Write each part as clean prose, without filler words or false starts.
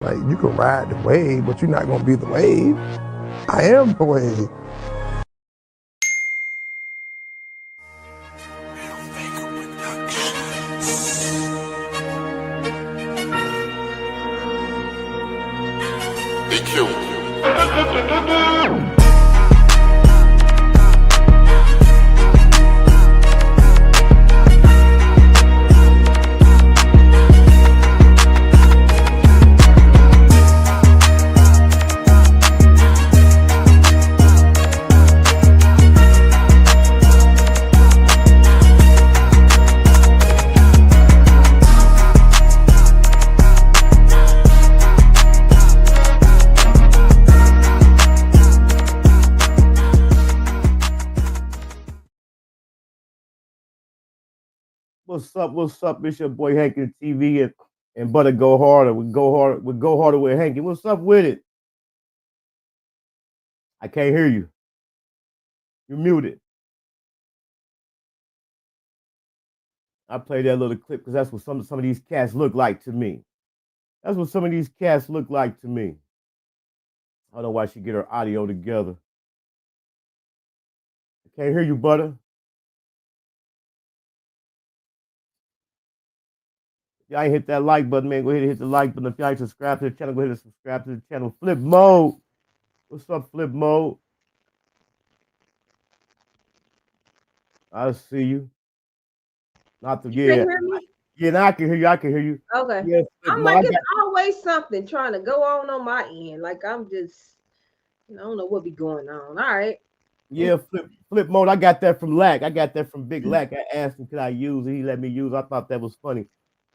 Like, you can ride the wave, but you're not gonna be the wave. I am the wave. They killed. What's up? What's up? It's your boy Hankin TV and Butter Go Harder. We go harder with Hankin. What's up with it? I can't hear you. You're muted. I played that little clip because that's what some of these cats look like to me. That's what some of these cats look like to me. I don't know why she get her audio together. I can't hear you, Butter. If y'all ain't hit that like button, man, go ahead and hit the like button. If y'all ain't subscribed to the channel, go ahead and subscribe to the channel. Flip Mode. What's up, Flip Mode? I see you. Not to You can hear me? Yeah, now I can hear you. I can hear you. Okay. Yes, I'm like, it's always something trying to go on my end. Like, I'm just, I don't know what be going on. All right. Yeah, flip mode. I got that from Lack. I got that from Big Lack. I asked him, could I use it? He let me use it. I thought that was funny.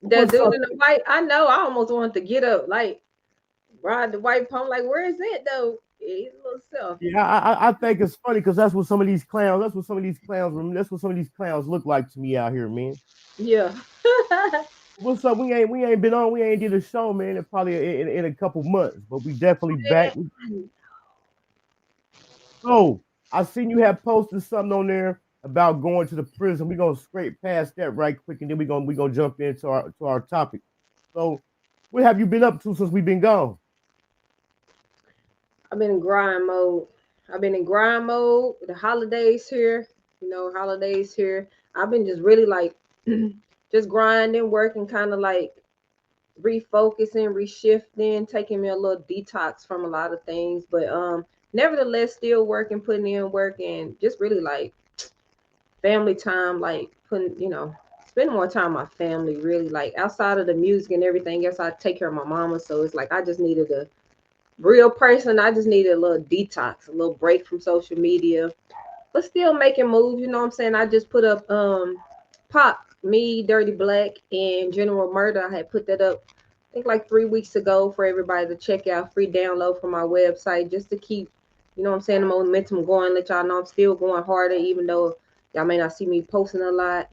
That dude in the white, I know. I almost wanted to get up, like, ride the white pony. Like, where is it, though? He's a little self. Yeah, I think it's funny because that's what some of these clowns, that's what some of these clowns look like to me out here, man. Yeah. What's up? We ain't been on. We ain't did a show, man. Probably in a couple months, but we definitely back. Oh, I seen you have posted something on there about going to the prison. We're gonna scrape past that right quick, and then we're gonna jump into our topic. So, what have you been up to since we've been gone? I've been in grind mode. The holidays here, holidays here. I've been just really like just grinding, working, kind of like refocusing, reshifting, taking me a little detox from a lot of things. But nevertheless, still working, putting in work, and just really like family time, like spending more time with my family, really, like outside of the music and everything else. I take care of my mama, so it's like I just needed a real person. I just needed a little detox, a little break from social media, but still making moves. You know what I'm saying? I just put up Pop, me, Dirty Black, and General Murder. I had put that up, I think, like 3 weeks ago for everybody to check out, free download from my website, just to keep, you know what I'm saying, the momentum going, let y'all know I'm still going harder, even though y'all may not see me posting a lot,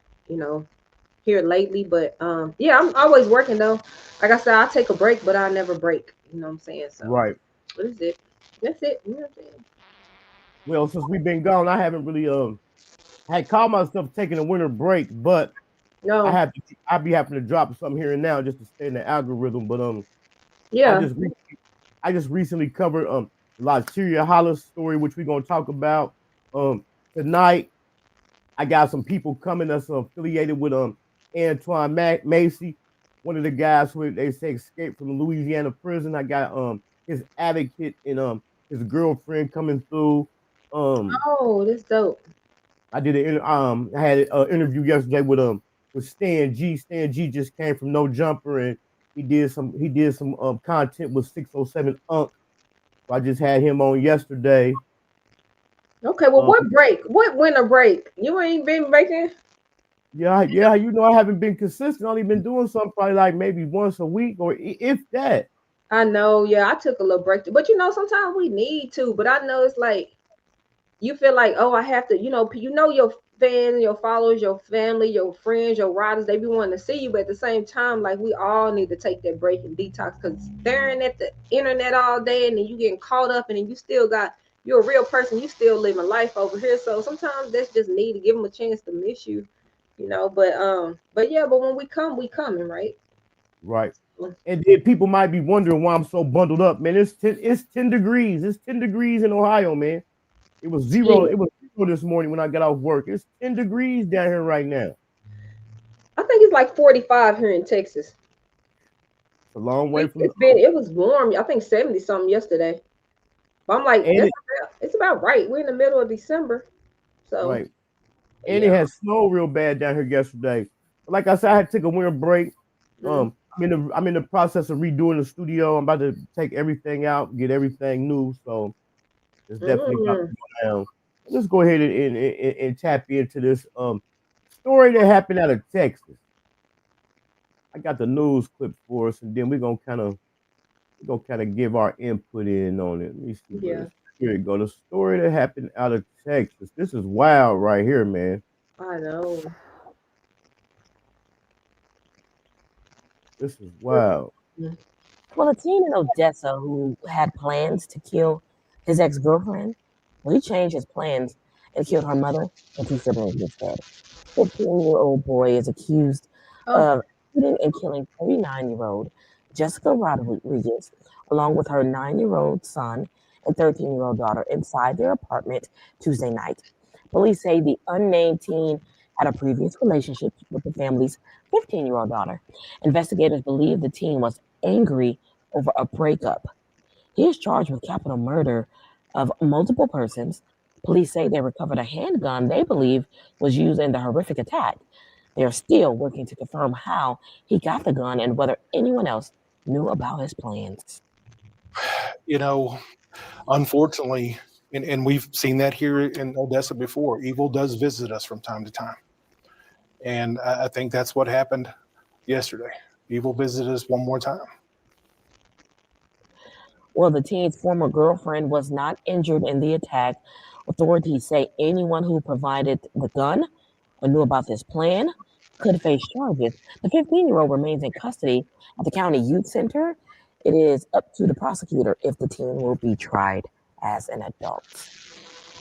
here lately. But yeah, I'm always working though. Like I said, I'll take a break, but I'll never break. You know what I'm saying? So Right. what is it? That's it. You know what I'm saying? Well, since we've been gone, I haven't really I had called myself taking a winter break, but no, I be having to drop something here and now just to stay in the algorithm. But yeah, I just recently covered Lyteria Hollis story, which we're gonna talk about tonight. I got some people coming that's affiliated with Antoine Macy, one of the guys who they say escaped from Louisiana prison. I got his advocate and his girlfriend coming through. oh, that's dope. I did I had an interview yesterday with Stan G. Stan G just came from No Jumper and he did some content with 607 Unk. So I just had him on yesterday. Okay, well, what break? What winter break? You ain't been breaking? Yeah, you know, I haven't been consistent. I only been doing something probably like maybe once a week or if that. I know, yeah, I took a little break, but sometimes we need to. But I know it's like you feel like, oh, I have to, your fans, your followers, your family, your friends, your riders, they be wanting to see you, but at the same time, like, we all need to take that break and detox, because staring at the internet all day and then you getting caught up and then you're a real person, you still living life over here. So sometimes that's just need to give them a chance to miss you, but yeah, but when we come, we coming, right? Right. And then people might be wondering why I'm so bundled up, man. It's 10 degrees. It's 10 degrees in Ohio, man. It was zero. Yeah. It was zero this morning when I got off work. It's 10 degrees down here right now. I think it's like 45 here in Texas. It's a long way from. It was warm. I think 70 something yesterday. But I'm like, And it's about right. We're in the middle of December. So right. And yeah. it had snowed real bad down here yesterday. But like I said, I had to take a winter break. I'm in the process of redoing the studio. I'm about to take everything out, get everything new. So it's definitely about to go down. Let's go ahead and tap into this story that happened out of Texas. I got the news clip for us, and then we're gonna kind of give our input in on it. Let me see. Yeah. Here we go. The story that happened out of Texas. This is wild right here, man. I know. This is wild. Well, a teen in Odessa who had plans to kill his ex-girlfriend, well, he changed his plans and killed her mother and two siblings instead. 15-year-old boy is accused of shooting and killing 39-year-old Jessica Rodriguez, along with her 9-year-old son and 13-year-old daughter inside their apartment Tuesday night. Police say the unnamed teen had a previous relationship with the family's 15-year-old daughter. Investigators believe the teen was angry over a breakup. He is charged with capital murder of multiple persons. Police say they recovered a handgun they believe was used in the horrific attack. They are still working to confirm how he got the gun and whether anyone else knew about his plans. You know, unfortunately, and we've seen that here in Odessa before, evil does visit us from time to time. And I think that's what happened yesterday. Evil visited us one more time. Well, the teen's former girlfriend was not injured in the attack. Authorities say anyone who provided the gun or knew about this plan could face charges. The 15-year-old remains in custody at the county youth center. It is up to the prosecutor if the teen will be tried as an adult.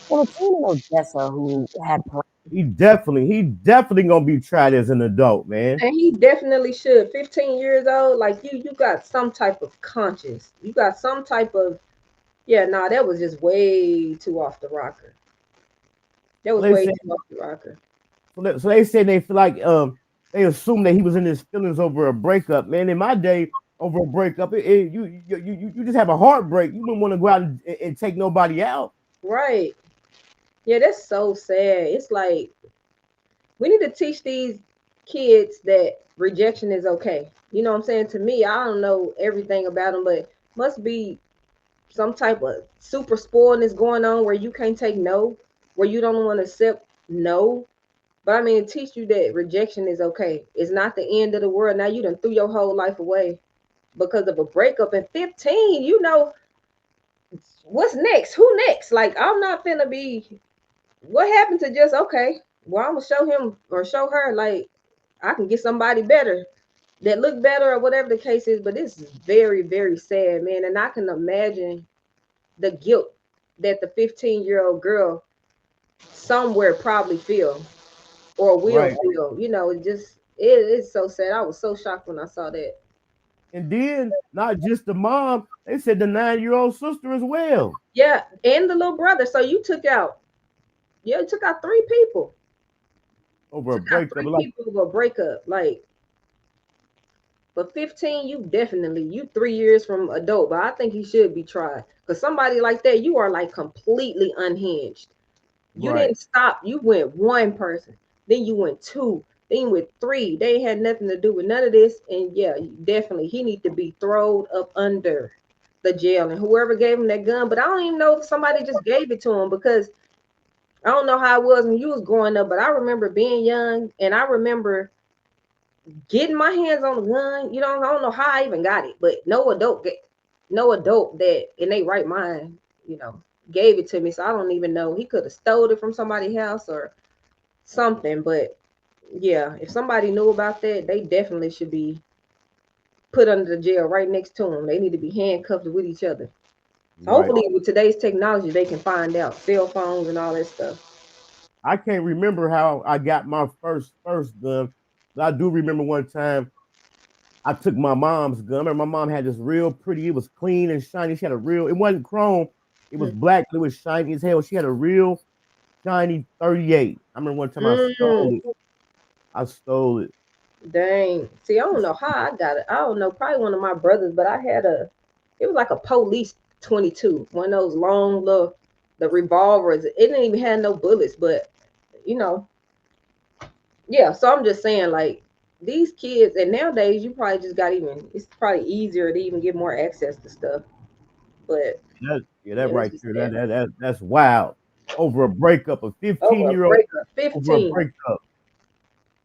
Well, a teen in Odessa who had plans. He definitely gonna be tried as an adult, man. And he definitely should. 15 years old, like you got some type of conscience. You got some type of, that was just way too off the rocker. That was way too off the rocker. So they say they feel like they assume that he was in his feelings over a breakup. Man, in my day, over a breakup, you just have a heartbreak. You wouldn't want to go out and take nobody out. Right. Yeah, that's so sad. It's like we need to teach these kids that rejection is okay. You know what I'm saying? To me, I don't know everything about them, but must be some type of super spoiledness going on where you can't take no, where you don't want to accept no. But I mean, teach you that rejection is okay. It's not the end of the world. Now you done threw your whole life away because of a breakup at 15. You know, what's next? Who next? Like, I'm not finna be, what happened to just, okay, well, I'm gonna show him or show her, like, I can get somebody better that look better or whatever the case is. But this is very, very sad, man. And I can imagine the guilt that the 15-year-old girl somewhere probably feel or will feel. You know, it's so sad. I was so shocked when I saw that. And then not just the mom, they said the 9-year-old sister as well. Yeah, and the little brother. So you took out 3 people over a breakup. 3 people over a breakup. Like, but 15, you 3 years from adult. But I think he should be tried, because somebody like that, you are like completely unhinged. You didn't stop. You went 1 person, then you went 2, then you went 3. They had nothing to do with none of this. And yeah, definitely he need to be thrown up under the jail, and whoever gave him that gun. But I don't even know if somebody just gave it to him, because I don't know how it was when you was growing up, but I remember being young, and I remember getting my hands on a gun. You know, I don't know how I even got it, but no adult that in their right mind, you know, gave it to me. So I don't even know. He could have stole it from somebody's house or something. But yeah, if somebody knew about that, they definitely should be put under the jail right next to them. They need to be handcuffed with each other. Hopefully with today's technology, they can find out cell phones and all that stuff. I can't remember how I got my first gun, but I do remember one time I took my mom's gun. I remember my mom had this real pretty, it was clean and shiny. She had a real, it wasn't chrome, it was black, but it was shiny as hell. She had a real shiny 38. I remember one time I stole it. I stole it. Dang. See, I don't know how I got it. I don't know, probably one of my brothers, but I had it was like a police 22, one of those long little, the revolvers. It didn't even have no bullets, but you know, yeah. So I'm just saying, like, these kids, and nowadays you probably just got it's probably easier to even get more access to stuff. But that right there, that's wild. Over a breakup, a over 15-year-old over a 15. breakup.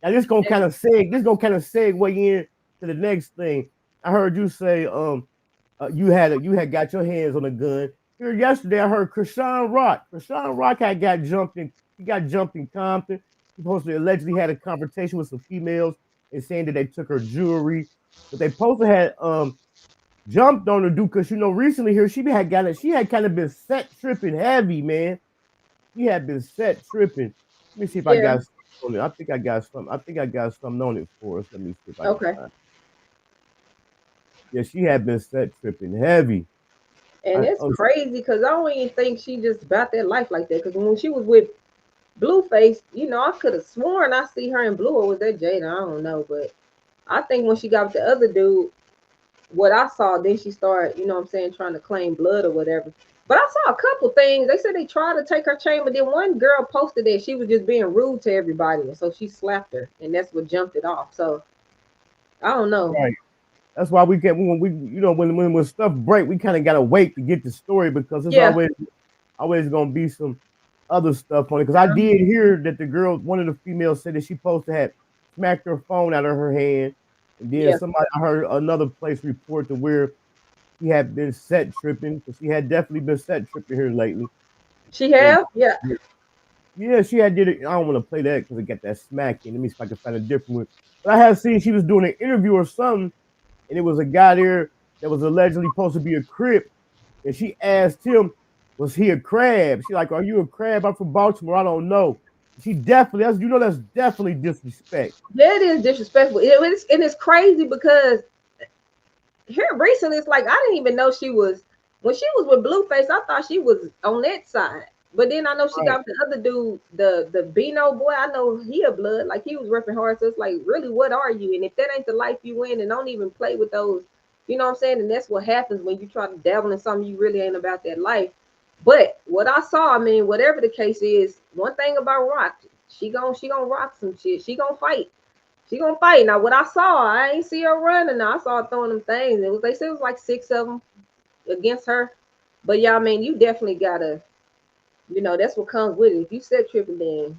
Now this gonna kind of segue in to the next thing. I heard you say you had got your hands on a gun. Here yesterday, I heard Chriseran Rock had got jumped in. He got jumped in Compton. He supposedly allegedly had a confrontation with some females and saying that they took her jewelry, but they supposed to had jumped on her dude because recently here she had kind of been set tripping heavy, man. She had been set tripping. Let me see if I got something on it. I think I got something on it for us. Let me see if I can find it. Yeah, she had been set tripping heavy. And it's crazy because I don't even think she just about that life like that. Because when she was with Blueface, I could have sworn I see her in Blue, or was that Jada? I don't know. But I think when she got with the other dude, what I saw, then she started, trying to claim blood or whatever. But I saw a couple things. They said they tried to take her chain, but then one girl posted that she was just being rude to everybody. And so she slapped her, and that's what jumped it off. So I don't know. Right. That's why we get when stuff break, we kind of gotta wait to get the story because it's always gonna be some other stuff on it. Because I did hear that the girl, one of the females, said that she supposed to have smacked her phone out of her hand, and then I heard another place report to where she had been set tripping because she had definitely been set tripping here lately. She have, yeah. Yeah, she had did it. I don't want to play that because it got that smacking. Let me see if I can find a different one. But I have seen she was doing an interview or something. And it was a guy there that was allegedly supposed to be a Crip. And she asked him, was he a crab? She like, are you a crab? I'm from Baltimore. I don't know. She definitely, that's definitely disrespect. That is disrespectful. And it's crazy because here recently, it's like, I didn't even know she was, when she was with Blueface, I thought she was on that side. But then I know she got the other dude, the Bino boy. I know he a blood, like he was ripping hard. So it's like, really, what are you? And if that ain't the life you in, and don't even play with those, you know what I'm saying? And that's what happens when you try to dabble in something you really ain't about that life. But what I saw, I mean, whatever the case is, one thing about Rock, she gonna rock some shit. She gonna fight. She gonna fight. Now, what I saw, I ain't see her running. Now I saw her throwing them things. They said it was like 6 of them against her. But yeah, I mean, you definitely gotta. That's what comes with it. If you set tripping, then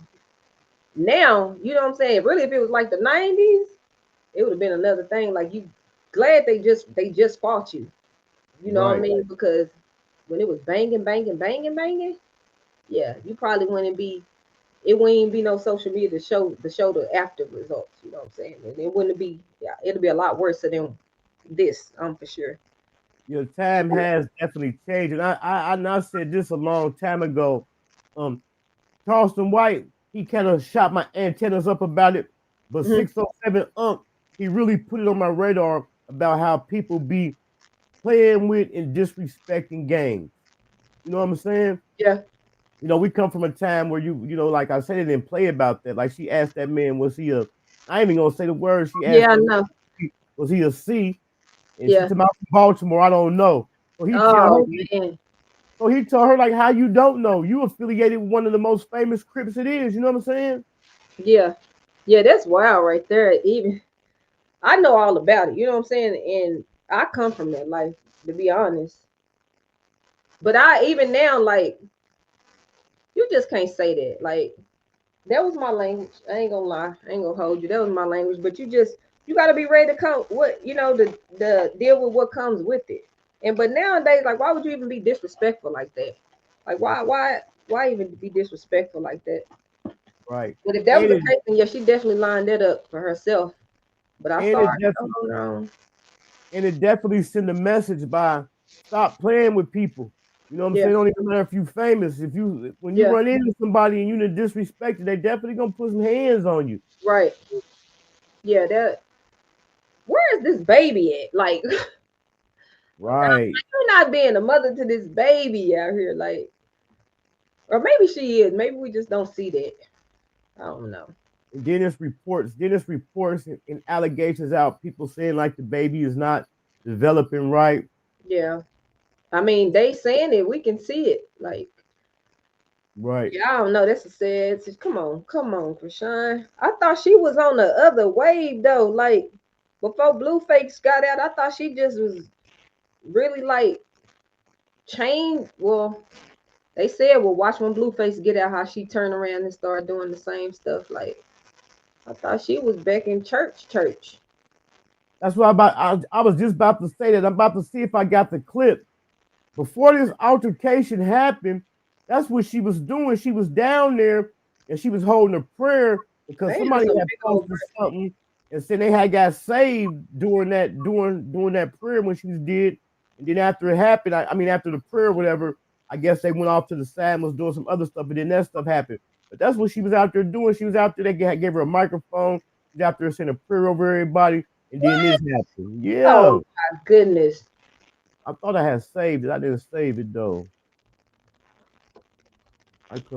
now, you know what I'm saying? Really, if it was like the 90s, it would have been another thing. Like, you glad they just fought you. You know what I mean? Because when it was banging, yeah, you probably wouldn't be no social media to show the after results. You know what I'm saying? And it wouldn't be, it'll be a lot worse than this, for sure. Your time has definitely changed. And I said this a long time ago. Charleston White, he kind of shot my antennas up about it. But 607 he really put it on my radar about how people be playing with and disrespecting games. You know what I'm saying? Yeah. We come from a time where like I said, they didn't play about that. Like she asked that man, was he a, I ain't even gonna say the word. She asked him, was he a C? And she told me, Baltimore, I don't know. So he told her, like, how you don't know? You affiliated with one of the most famous Crips it is. You know what I'm saying? Yeah. Yeah, that's wild right there. Even I know all about it. You know what I'm saying? And I come from that life, to be honest. But I even now, like, you just can't say that. Like, that was my language. I ain't gonna lie. I ain't gonna hold you. That was my language. But you gotta be ready to come the deal with what comes with it. But nowadays, like, why would you even be disrespectful like that? Like, why even be disrespectful like that? Right. But if that was the case, then yeah, she definitely lined that up for herself. But I saw her. And it definitely send a message by stop playing with people. You know what I'm saying? It don't even matter if you famous. When you run into somebody and you disrespect it, they definitely gonna put some hands on you. Right. Yeah, that. Where where's this baby at? Like, Right. you're not being a mother to this baby out here, like, or maybe she is. Maybe we just don't see that. I don't know. And then there's reports and allegations out. People saying like the baby is not developing right. Yeah, I mean, they saying it. We can see it. Like, Right. yeah, I don't know. That's a sad. Come on, Chriseran. I thought she was on the other wave though. Like before Blueface got out, I thought she just was really like changed. Well, they said, well, watch when Blueface get out, how she turned around and started doing the same stuff. Like, I thought she was back in church. That's what I was just about to say that. I'm about to see if I got the clip. Before this altercation happened, that's what she was doing. She was down there and she was holding a prayer because somebody had posted something and said they had got saved during that prayer when she did. And then after it happened, I mean after the prayer or whatever, I guess they went off to the side and was doing some other stuff, but then that stuff happened. But that's what she was out there doing. She was out there, they gave her a microphone. She was out there saying a prayer over everybody, and then this happened. Yeah. Oh my goodness. I thought I had saved it. I didn't save it though.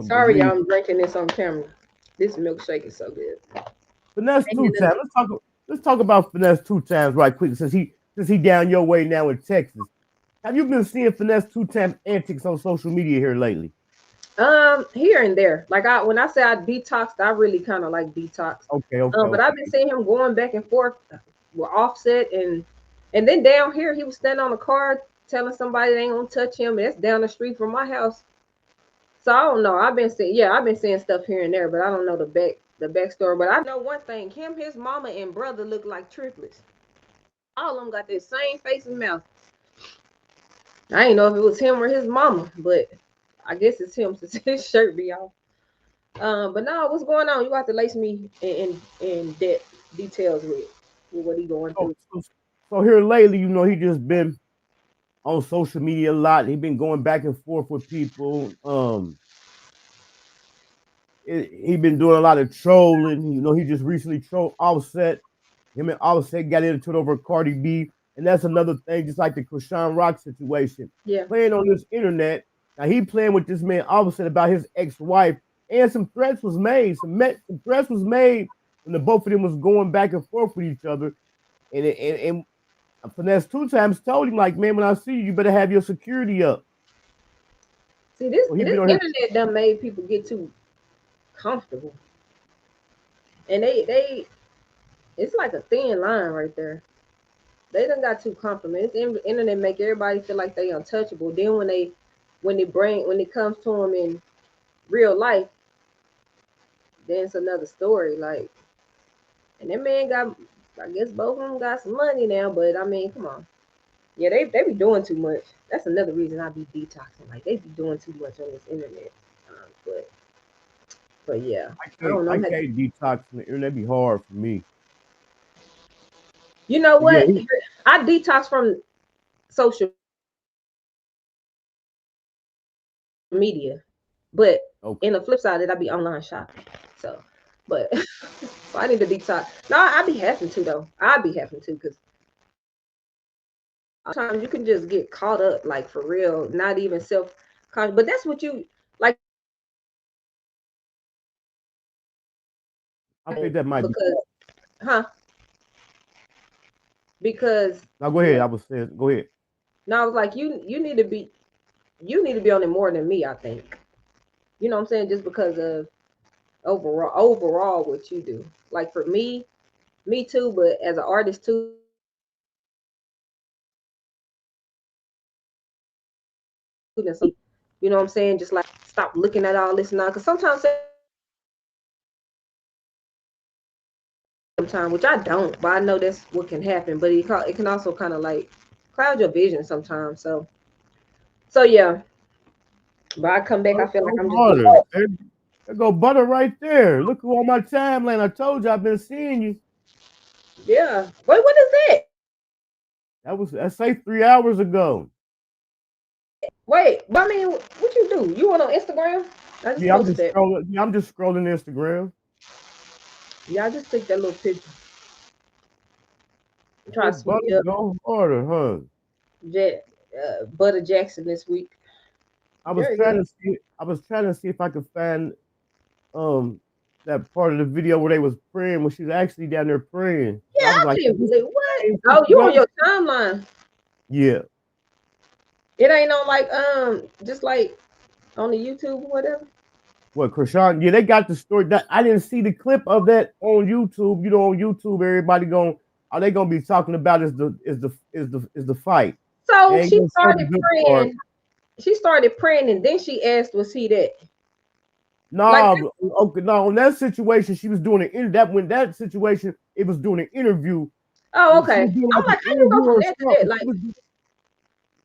Sorry, y'all, I'm drinking this on camera. This milkshake is so good. Finesse 2 Times. Let's talk about Finesse 2 Times right quick since he down your way now in Texas. Have you been seeing Finesse 2 Times antics on social media here lately? Here and there. Like when I say I detoxed, I really kind of like detox. Okay. But I've been seeing him going back and forth with Offset and then down here he was standing on a car telling somebody they ain't gonna touch him. And that's down the street from my house. So I don't know. I've been seeing stuff here and there, but I don't know the backstory. But I know one thing: him, his mama, and brother look like triplets. All of them got the same face and mouth. I ain't know if it was him or his mama, but I guess it's him since his shirt be off. But no, what's going on? You have to lace me in details with what he going through. So here lately, he just been on social media a lot. He been going back and forth with people. He been doing a lot of trolling. He just recently trolled Offset. Him and Offset got into it over Cardi B. And that's another thing, just like the Chriseran Rock situation. Yeah. Playing on this internet. Now he playing with this man Offset about his ex-wife. And some threats was made. Some threats was made when the both of them was going back and forth with each other. And Finesse 2 Times told him, like, man, when I see you, you better have your security up. See, this internet done made people get too comfortable. And they it's like a thin line right there. They done got too comfortable. It's internet make everybody feel like they untouchable. Then when it comes to them in real life, then it's another story. Like, and that man got, I guess both of them got some money now, but I mean, come on. Yeah, they be doing too much. That's another reason I be detoxing. Like, they be doing too much on this internet. But yeah, I don't know. I can't detox from the internet. That'd be hard for me. You know what? Yeah. I detox from social media, but in the flip side of it, I be online shopping. So, but so I need to detox. No, I be having to though. I be having to because sometimes you can just get caught up, like for real, not even self-conscious. But that's what you like. I think that might be because. Now go ahead. I was saying, go ahead. No, I was like, you need to be on it more than me. I think. You know what I'm saying? Just because of overall what you do. Like for me too, but as an artist too. You know what I'm saying? Just like stop looking at all this now, because sometimes, which I don't, but I know that's what can happen. But it can also kind of like cloud your vision sometimes. So yeah. But I come back, I feel like I'm just. There go Butter right there. Look who on my timeline. I told you I've been seeing you. Yeah. Wait, what is that? That's like 3 hours ago. Wait, but I mean, what you do? You went on Instagram? I'm just scrolling Instagram. Yeah, I just took that little picture. Try to sweep Butter up go harder, huh? Butter Jackson this week. I was Very trying good. to see. I was trying to see if I could find um that part of the video where they was praying when she was actually down there praying. Yeah, I was I like, can't is this the believe what? same Oh, you on situation? your timeline. Yeah. It ain't on like just like on the YouTube or whatever. What, Chriseran? Yeah, they got the story. That I didn't see the clip of that on YouTube. You know, on YouTube, everybody all they gonna be talking about is the fight. They So ain't she gonna show the started good part. praying. She started praying and then she asked, was he that? Like, No, okay, no. On that situation, she was doing that situation, it was doing an interview. oh, She okay. was doing I'm like an like, how you go interview from or that to that? something. Like,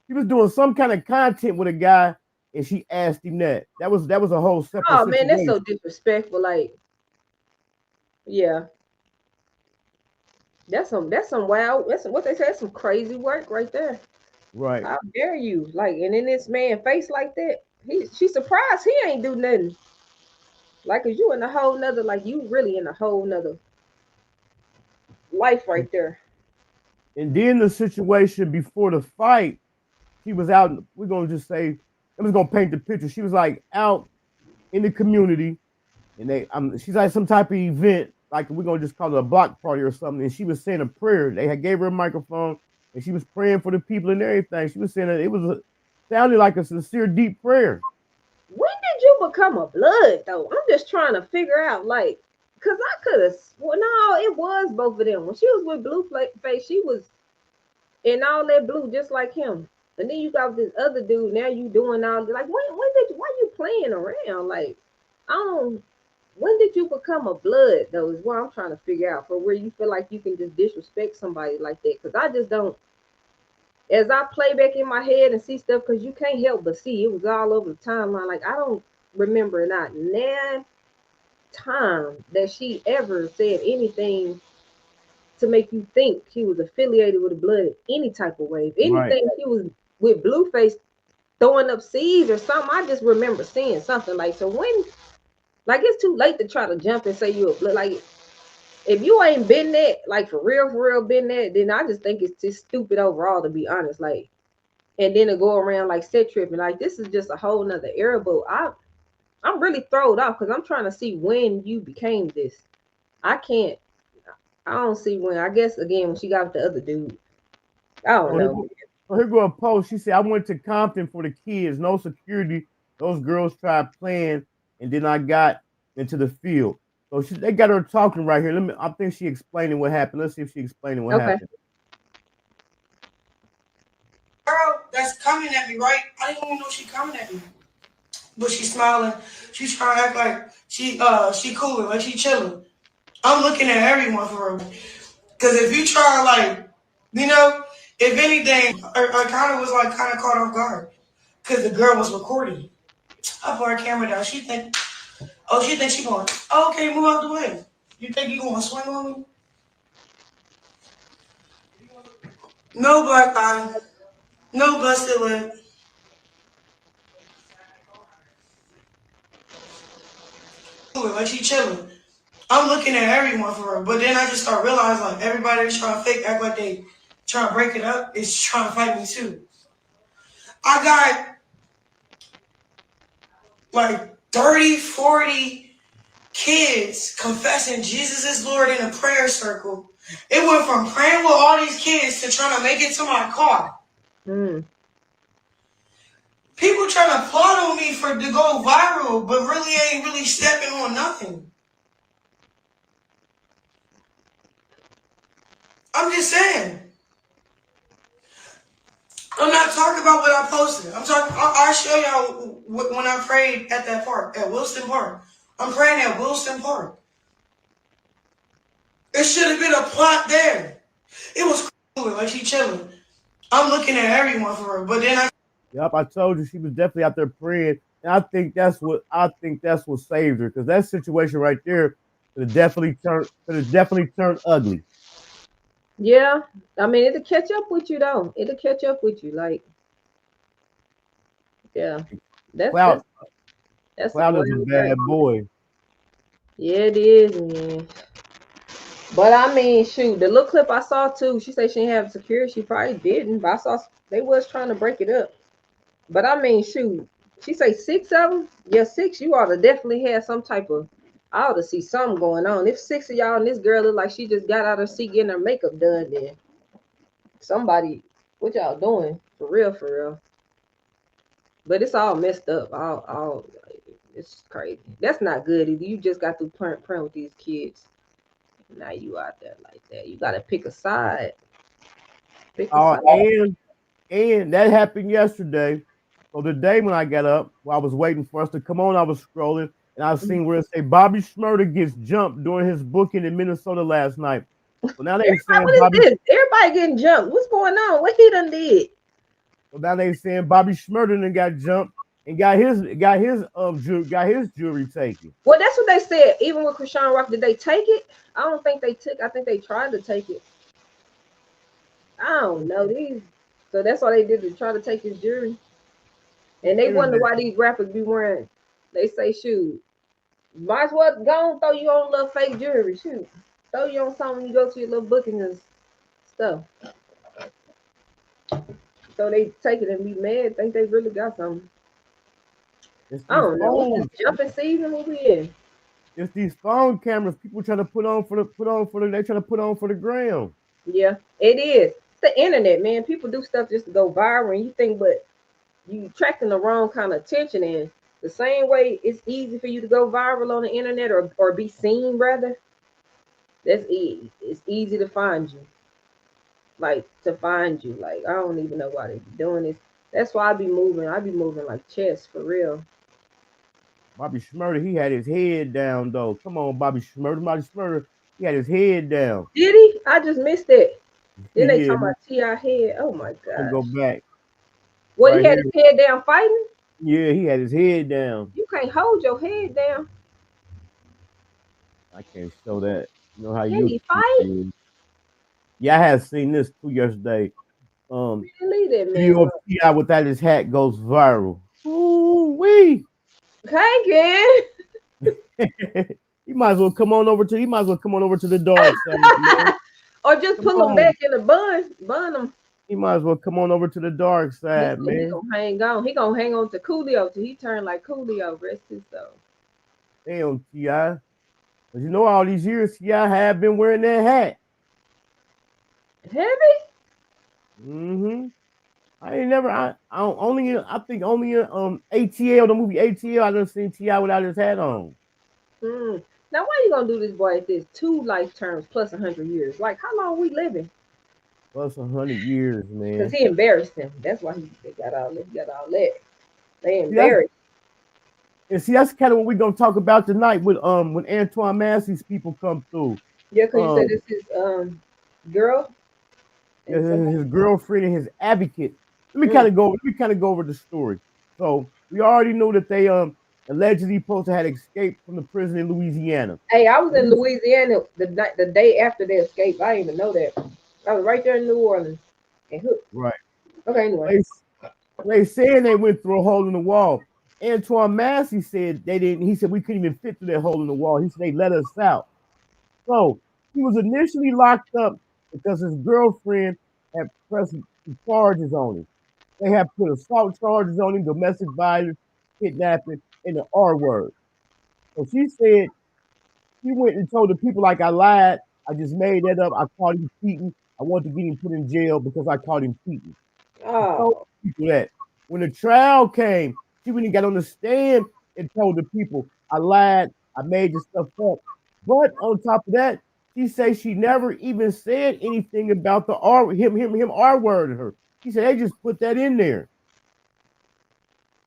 She was doing some kind of content with a guy, and she asked him that. That was a whole separate oh man, that's situation. so disrespectful. Like, yeah. That's some wild, that's what they say, that's some crazy work right there. Right. How dare you? Like, and in this man face like that, she's surprised he ain't do nothing. Like, cause you in a whole nother, like you really in a whole nother life right there. And then the situation before the fight, she was out. We're gonna just say, I'm just gonna paint the picture. She was like out in the community, and she's at some type of event, like we're gonna just call it a block party or something. And she was saying a prayer. They had gave her a microphone, and she was praying for the people and everything. She was saying that it was sounded like a sincere, deep prayer. When did you become a blood though? I'm just trying to figure out, like, cause I could have. Well, no, it was both of them. When she was with Blueface, she was in all that blue just like him. And then you got this other dude. Now you doing all like why you playing around? Like, I don't. When did you become a blood though? Is what I'm trying to figure out, for where you feel like you can just disrespect somebody like that. Cause I just don't. As I play back in my head and see stuff, because you can't help but see it was all over the timeline. Like, I don't remember not one time that she ever said anything to make you think she was affiliated with the blood in any type of way. If Right. anything, she was with Blueface throwing up seeds or something. I just remember seeing something like, so when, like, it's too late to try to jump and say you a blood. Like, if you ain't been that, like for real been that, then I just think it's just stupid overall, to be honest. Like, and then to go around like set tripping, like this is just a whole nother era. But I'm really thrown off because I'm trying to see when you became this. I don't see when. I guess again when she got with the other dude. I don't know. Here go a post. She said, I went to Compton for the kids, no security. Those girls tried playing, and then I got into the field. So they got her talking right here. I think she explaining what happened. Let's see if she explaining what happened. Girl that's coming at me, right? I didn't even know she coming at me. But she's smiling. She's trying to act like she cooling, like she chilling. I'm looking at everyone for her. Cause if you try like, if anything, I kind of was like kind of caught off guard. Cause the girl was recording. I put her camera down. She thinks she going, oh, okay, move out the way. You think you gonna swing on me? No black eye. No busted lip. Like she chilling. I'm looking at everyone for her, but then I just start realizing like everybody that's trying to fake act like they trying to break it up is trying to fight me too. I got like 30, 40 kids confessing Jesus is Lord in a prayer circle. It went from praying with all these kids to trying to make it to my car. People trying to plot on me to go viral, but really ain't really stepping on nothing. I'm just saying. I'm not talking about what I posted. I'm talking. I'll show y'all when I prayed at that park, at Wilson Park. I'm praying at Wilson Park. It should have been a plot there. It was cool, like she chilling. I'm looking at everyone for her, but then Yep, I told you she was definitely out there praying, and I think that's what saved her, because that situation right there could have definitely turned ugly. Yeah, I mean it'll catch up with you though. It'll catch up with you, like, yeah. Cloud That's is a bad boy. Yeah, it is, man. But I mean, shoot, the little clip I saw too, she said she didn't have security. She probably didn't, but I saw they was trying to break it up. But I mean, shoot, she say 6 of them. Yeah, 6. You ought to definitely have some type of. I ought to see something going on. If 6 of y'all and this girl look like she just got out of her seat getting her makeup done, then somebody, what y'all doing for real, for real? But it's all messed up. All it's crazy. That's not good either. You just got to print with these kids. Now you out there like that. You gotta pick a side. Pick a side. And that happened yesterday. So the day when I got up, while I was waiting for us to come on, I was scrolling and I seen where it say Bobby Shmurda gets jumped during his booking in Minnesota last night. So now they saying Bobby, everybody getting jumped. What's going on? What he done did? So now they saying Bobby Shmurda done got jumped and got his jewelry taken. Well, that's what they said. Even with Chriseran Rock, did they take it? I don't think they took. I think they tried to take it. I don't know these. So that's why they did to try to take his jewelry. And they wonder why these rappers be wearing. They say, shoot, might as well go and throw you on a little fake jewelry. Shoot, throw you on something when you go to your little booking and stuff. So they take it and be mad. Think they really got something. I don't know. It's jumping season. What we in? It's these phone cameras people trying to put on for the ground. Yeah, it is. It's the internet, man. People do stuff just to go viral, and you think, but you attracting the wrong kind of attention. And the same way it's easy for you to go viral on the internet or be seen, rather. That's easy. It's easy to find you. Like I don't even know why they be doing this. That's why I be moving like chess for real. Bobby Shmurda, he had his head down though. Come on, Bobby Shmurda, he had his head down. Did he? I just missed it. Then they talking about T.I. head. Oh my god. Go back. What, right, he had his head down fighting? Yeah, he had his head down. You can't hold your head down. I can't show that. You know how Can he fight? Yeah, I have seen this too yesterday. Really, that man. Video of T.I. without his hat goes viral. Ooh wee. Hey, He might as well come on over to the dark side. Or just pull him back in the bun him. He might as well come on over to the dark side, man. He gonna hang on. He gonna hang on to Coolio till he turn like Coolio. Rest his soul. Damn, T.I. But you know, all these years T.I. have been wearing that hat. Heavy? Mm-hmm. I think only ATL, the movie ATL, I done seen T.I. without his hat on. Now why you gonna do this boy at this 2 life terms plus 100 years? Like how long we living? Plus 100 years, man. Because he embarrassed him. That's why they got all that. They embarrassed. And see, that's kind of what we're gonna talk about tonight with when Antoine Massey's people come through. Yeah, because you said this is girl. His girlfriend and his advocate. Let me kind of go over the story. So we already know that they allegedly supposed to have escaped from the prison in Louisiana. Hey, I was in Louisiana the day after they escaped. I didn't even know that. I was right there in New Orleans and hooked. Right. Okay, anyway. They saying they went through a hole in the wall. Antoine Massey said they didn't. He said we couldn't even fit through that hole in the wall. He said they let us out. So he was initially locked up because his girlfriend had pressed charges on him. They had put assault charges on him, domestic violence, kidnapping, and the R word. So she said she went and told the people, like, I lied. I just made that up. I caught him cheating. I want to get him put in jail because I caught him cheating. Oh. People that when the trial came, she went and got on the stand and told the people, I lied. I made this stuff up. But on top of that, she said she never even said anything about the him R worded her. She said they just put that in there.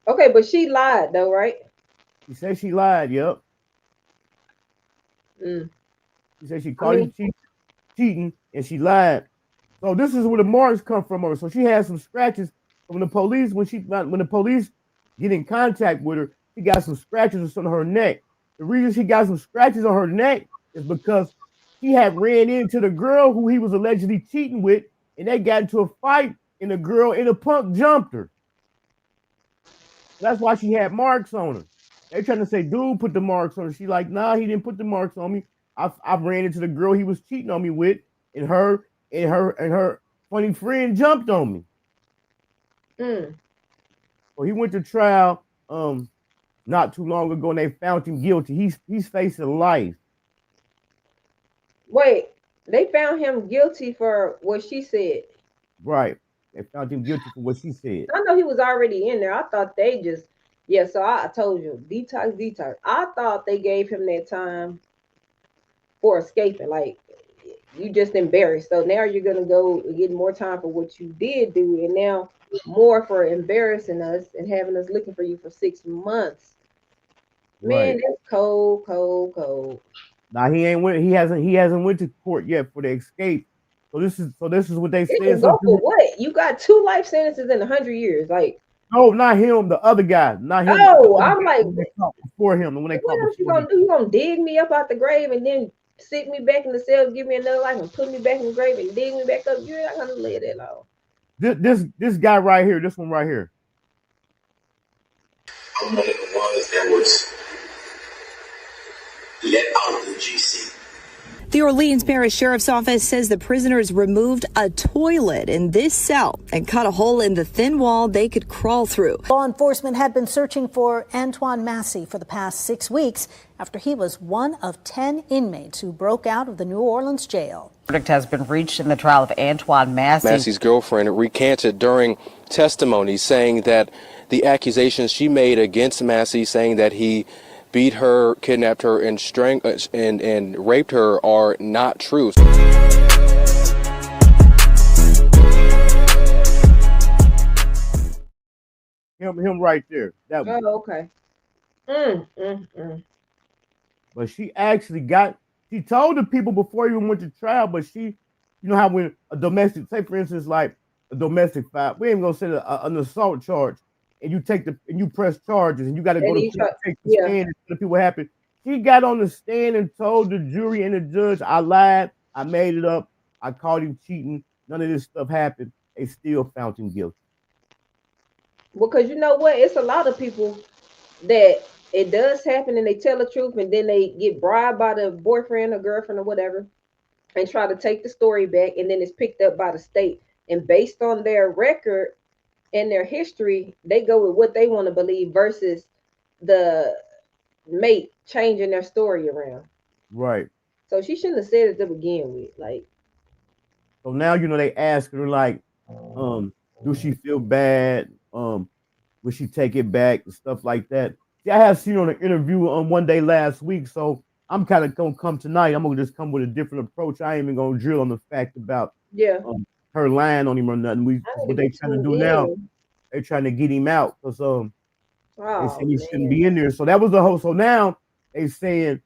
Okay, but she lied though, right? She said she lied. Yep. She said she caught him cheating and she lied. So this is where the marks come from her. So she has some scratches from the police when the police get in contact with her. She got some scratches on her neck. The reason she got some scratches on her neck is because he had ran into the girl who he was allegedly cheating with, and they got into a fight, and the girl in a punk jumped her. That's why she had marks on her. They trying to say, dude put the marks on her. She like, nah, he didn't put the marks on me. I ran into the girl he was cheating on me with, and her funny friend jumped on me. So he went to trial not too long ago, and they found him guilty. He's facing life. Wait, they found him guilty for what she said. Right. They found him guilty for what she said. I know he was already in there. I thought they just, so I told you, detox. I thought they gave him that time for escaping. Like, you just embarrassed. So now you're going to go get more time for what you did do. And now more for embarrassing us and having us looking for you for 6 months. Man, Right. that's cold. Now he hasn't went to court yet for the escape. So this is what they said. Go for what? You got 2 life sentences in 100 years. Like, no, not him, the other guy. Not him. Oh, I'm like, when they caught before him. When they what caught else you before gonna do? You gonna dig me up out the grave and then sit me back in the cell, give me another life, and put me back in the grave and dig me back up? You're not gonna live that long. This guy right here, this one right here. I'm one of the ones that was let out of the GC. The Orleans Parish Sheriff's Office says the prisoners removed a toilet in this cell and cut a hole in the thin wall they could crawl through. Law enforcement had been searching for Antoine Massey for the past 6 weeks after he was one of 10 inmates who broke out of the New Orleans jail. Verdict has been reached in the trial of Antoine Massey. Massey's girlfriend recanted during testimony, saying that the accusations she made against Massey, saying that he beat her, kidnapped her, and and raped her are not true. Him right there. That one. Oh, okay. But she actually she told the people before he even went to trial, but she, you know how when a domestic, say for instance, like a domestic fight, we ain't gonna say an assault charge, and you press charges, and you got to go to take the stand and tell people what happened. She got on the stand and told the jury and the judge, I lied, I made it up, I caught him cheating, none of this stuff happened. They still found him guilty. Because you know what? It's a lot of people that it does happen and they tell the truth and then they get bribed by the boyfriend or girlfriend or whatever and try to take the story back, and then it's picked up by the state. And based on their record and their history, they go with what they want to believe versus the mate changing their story around. Right. So she shouldn't have said it to begin with. Like, so now, you know, they ask her, like, do she feel bad? Will she take it back and stuff like that? See, I have seen her on an interview one day last week, so I'm kind of gonna come tonight. I'm gonna just come with a different approach. I ain't even gonna drill on the fact about her lying on him or nothing. What they trying to do now, they're trying to get him out because they said he shouldn't be in there. So that was the whole. So now they saying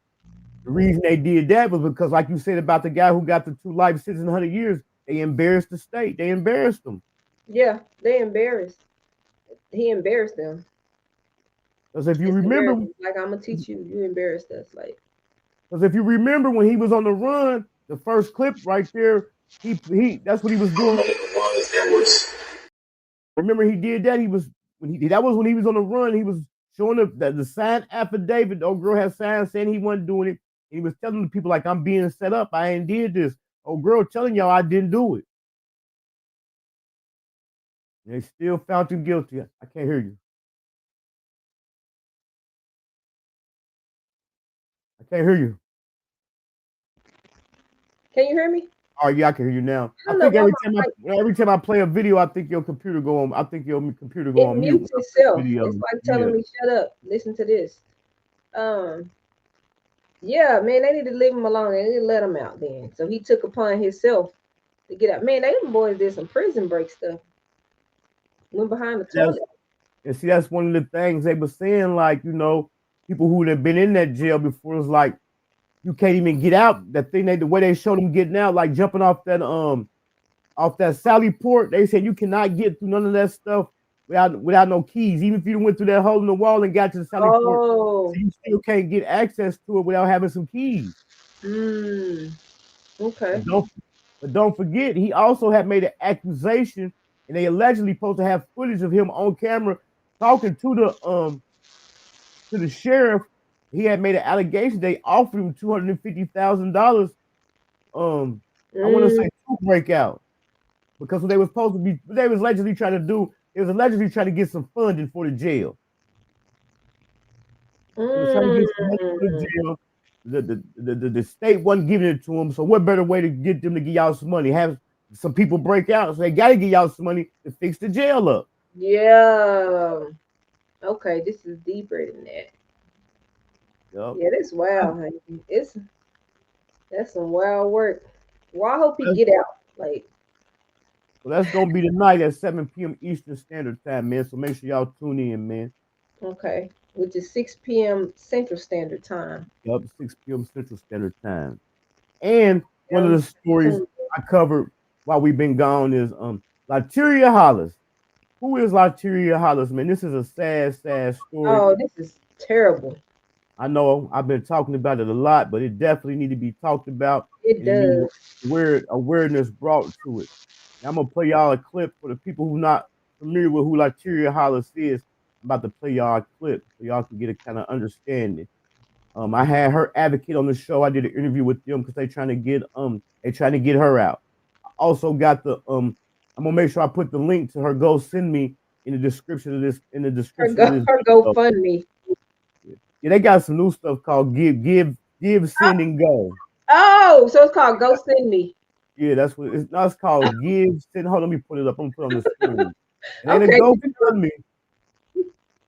the reason they did that was because, like you said about the guy who got the 2 life sentences in 100 years, they embarrassed the state. They embarrassed them. Yeah, they embarrassed. He embarrassed them. Because if you remember, like, I'm gonna teach you, you embarrassed us. Like, because if you remember when he was on the run, the first clip right there, he that's what he was doing. Remember he did that. That was when he was on the run. He was showing the signed affidavit. The old girl had signed saying he wasn't doing it. He was telling the people, like, I'm being set up. I ain't did this. Old girl telling y'all I didn't do it. They still found him guilty. I can't hear you. I can't hear you. Can you hear me? Oh yeah, I can hear you now. I think every time I play a video, I think your computer go on. I think your computer go on mute. Mutes itself. It's like telling me, shut up. Listen to this. Yeah, man, they need to leave him alone. They need to let him out then. So he took upon himself to get out. Man, them boys did some prison break stuff. Went behind the toilet. And see, that's one of the things they were saying, like, you know, people who have been in that jail before is like, you can't even get out. That thing, the way they showed them getting out, like jumping off that Sally Port, they said you cannot get through none of that stuff without no keys. Even if you went through that hole in the wall and got to the Sally Port, you still can't get access to it without having some keys. Okay. But don't forget, he also had made an accusation, and they allegedly supposed to have footage of him on camera talking to the sheriff he had made an allegation. They offered him $250,000. I want to say to break out because what they was supposed to be, what they was allegedly trying to do, it was allegedly trying to get some funding for the jail. They was trying to get some money for the jail. The state wasn't giving it to them. So what better way to get them to give y'all some money? Have some people break out. So they got to give y'all some money to fix the jail up. Yeah. Okay, this is deeper than that. Yep. Yeah, that's wild, honey. That's some wild work. Well, I hope he get out. Like, well, that's gonna be tonight at 7 p.m. Eastern Standard Time, man. So make sure y'all tune in, man. okay, which is 6 p.m. Central Standard Time. Yep, 6 p.m. Central Standard Time. And one of the stories I covered while we've been gone is Lyteria Hollis. Who is Lyteria Hollis, man? This is a sad story. Oh, this is terrible. I know I've been talking about it a lot, but it definitely need to be talked about. It does. Awareness brought to it. Now, I'm gonna play y'all a clip for the people who not familiar with who Lyteria Hollis is. I'm about to play y'all a clip so y'all can get a kind of understanding. I had her advocate on the show. I did an interview with them because they trying to get her out. I also got the I'm gonna make sure I put the link to her GoFundMe in the description of this. Her GoFundMe. Yeah, they got some new stuff called Give, Send, and Go. Oh, so it's called Go Send Me. Yeah, that's what it's called. Give, Send. Hold on, let me put it up. I'm gonna put it on the screen. It ain't a GoFundMe.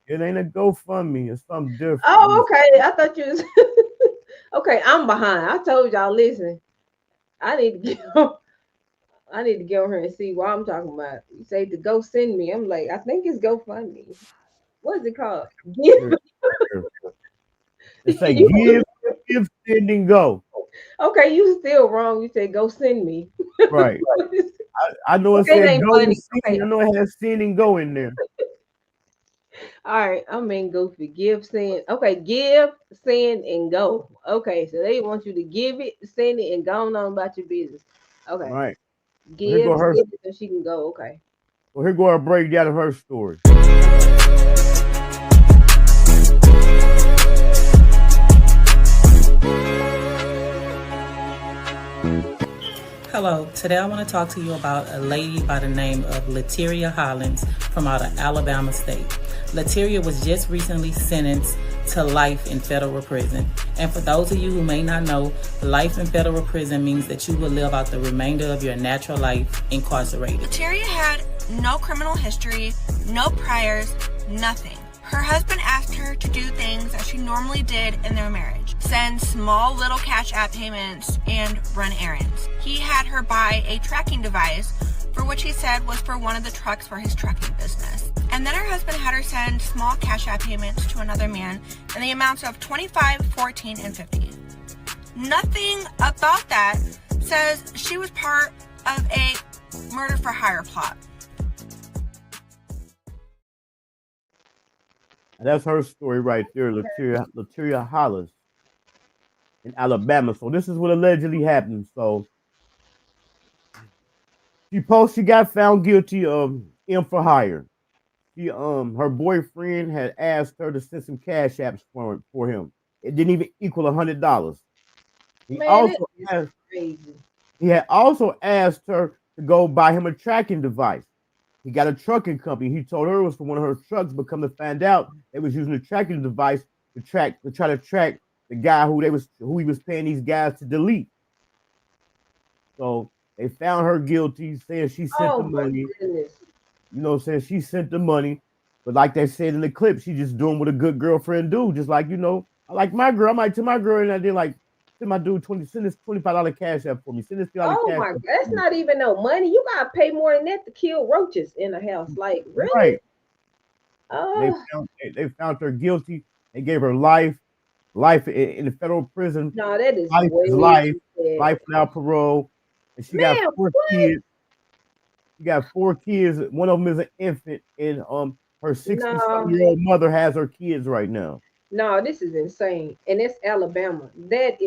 It ain't a GoFundMe. It's something different. Oh, okay. I thought you was okay. I'm behind. I told y'all, listen, I need to get on her and see what I'm talking about. You say to Go Send Me. I'm like, I think it's GoFundMe. What is it called? It's like give, send, and go. Okay, you still wrong. You said Go Send Me. Right. I know it said go and send. Okay. I know it has send and go in there. All right, I'm being goofy. Give, send. Okay, give, send, and go. Okay, so they want you to give it, send it, and go on about your business. Okay. Right. Give, well, send it so she can go. Okay. Well, here go a breakdown of her story. Hello, today I want to talk to you about a lady by the name of Lyteria Hollis from out of Alabama State. Lyteria was just recently sentenced to life in federal prison. And for those of you who may not know, life in federal prison means that you will live out the remainder of your natural life incarcerated. Lyteria had no criminal history, no priors, nothing. Her husband asked her to do things that she normally did in their marriage. Send small little cash app payments and run errands. He had her buy a tracking device for which he said was for one of the trucks for his trucking business. And then her husband had her send small cash app payments to another man in the amounts of $25, $14, and $50. Nothing about that says she was part of a murder for hire plot. And that's her story right there, Lyteria Hollis in Alabama. So this is what allegedly happened. So she got found guilty of M for hire. Her boyfriend had asked her to send some cash apps for him. It didn't even equal $100. He had also asked her to go buy him a tracking device. He got a trucking company. He told her it was for one of her trucks, but come to find out they was using a tracking device to try to track the guy who he was paying these guys to delete. So they found her guilty, saying she sent the money. Goodness. You know what I'm saying? She sent the money, but like they said in the clip, she just doing what a good girlfriend do. Just like, you know, I like my girl. I might tell my girl and I did like, send my dude send this $25 cash app for me. Send this $50 cash. Oh my God, that's not even no money. You gotta pay more than that to kill roaches in a house. Like, really? Right. Oh. They found her guilty. They gave her life in the federal prison. No, that is life without parole. And she got 4 kids. She got 4 kids. One of them is an infant, and her 60-year-old mother has her kids right now. No, this is insane. And it's Alabama. That's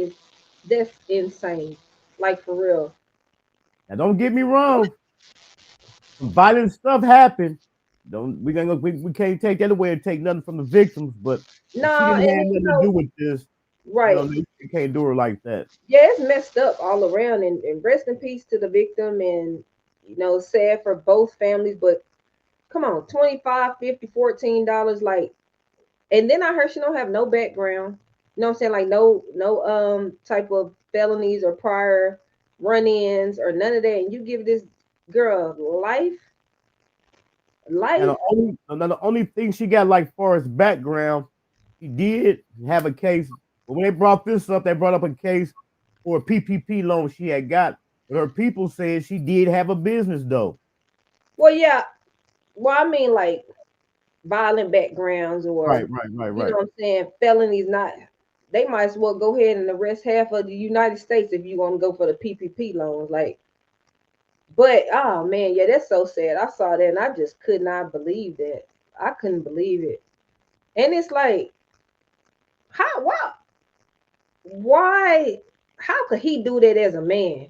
insane. Like, for real. Now, don't get me wrong. Some violent stuff happened, we can't take that away and take nothing from the victims, but if No, she didn't have and nothing to do with this. right. You can't do her like that. Yeah, it's messed up all around, and rest in peace to the victim, and sad for both families. But come on, $25, $50, $14, like, and then I heard she don't have no background. You know what I'm saying? Like no type of felonies or prior run-ins or none of that, and you give this girl life. And the only thing she got like far as background, she did have a case. But when they brought this up, they brought up a case for a PPP loan she had got. But her people said she did have a business though. Well, yeah. Well, I mean, like violent backgrounds or right. You know what I'm saying? Felonies, not. They might as well go ahead and arrest half of the United States if you want to go for the PPP loans. Like, but oh man, yeah, that's so sad. I saw that and I just could not believe that. I couldn't believe it. And it's like, why, how could he do that as a man?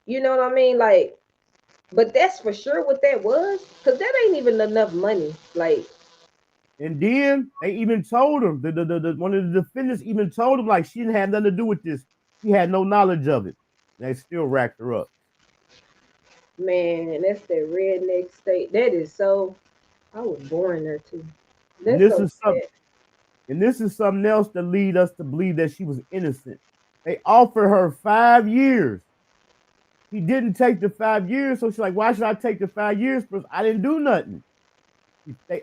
You know what I mean? Like, but that's for sure what that was, because that ain't even enough money. Like, and then they even told her, the one of the defendants even told him, like, she didn't have nothing to do with this. She had no knowledge of it. They still racked her up. Man, that's that redneck state. That is so. I was born there too. And this is something else that lead us to believe that she was innocent. They offered her 5 years. He didn't take the 5 years, so she's like, "Why should I take the 5 years? Because I didn't do nothing."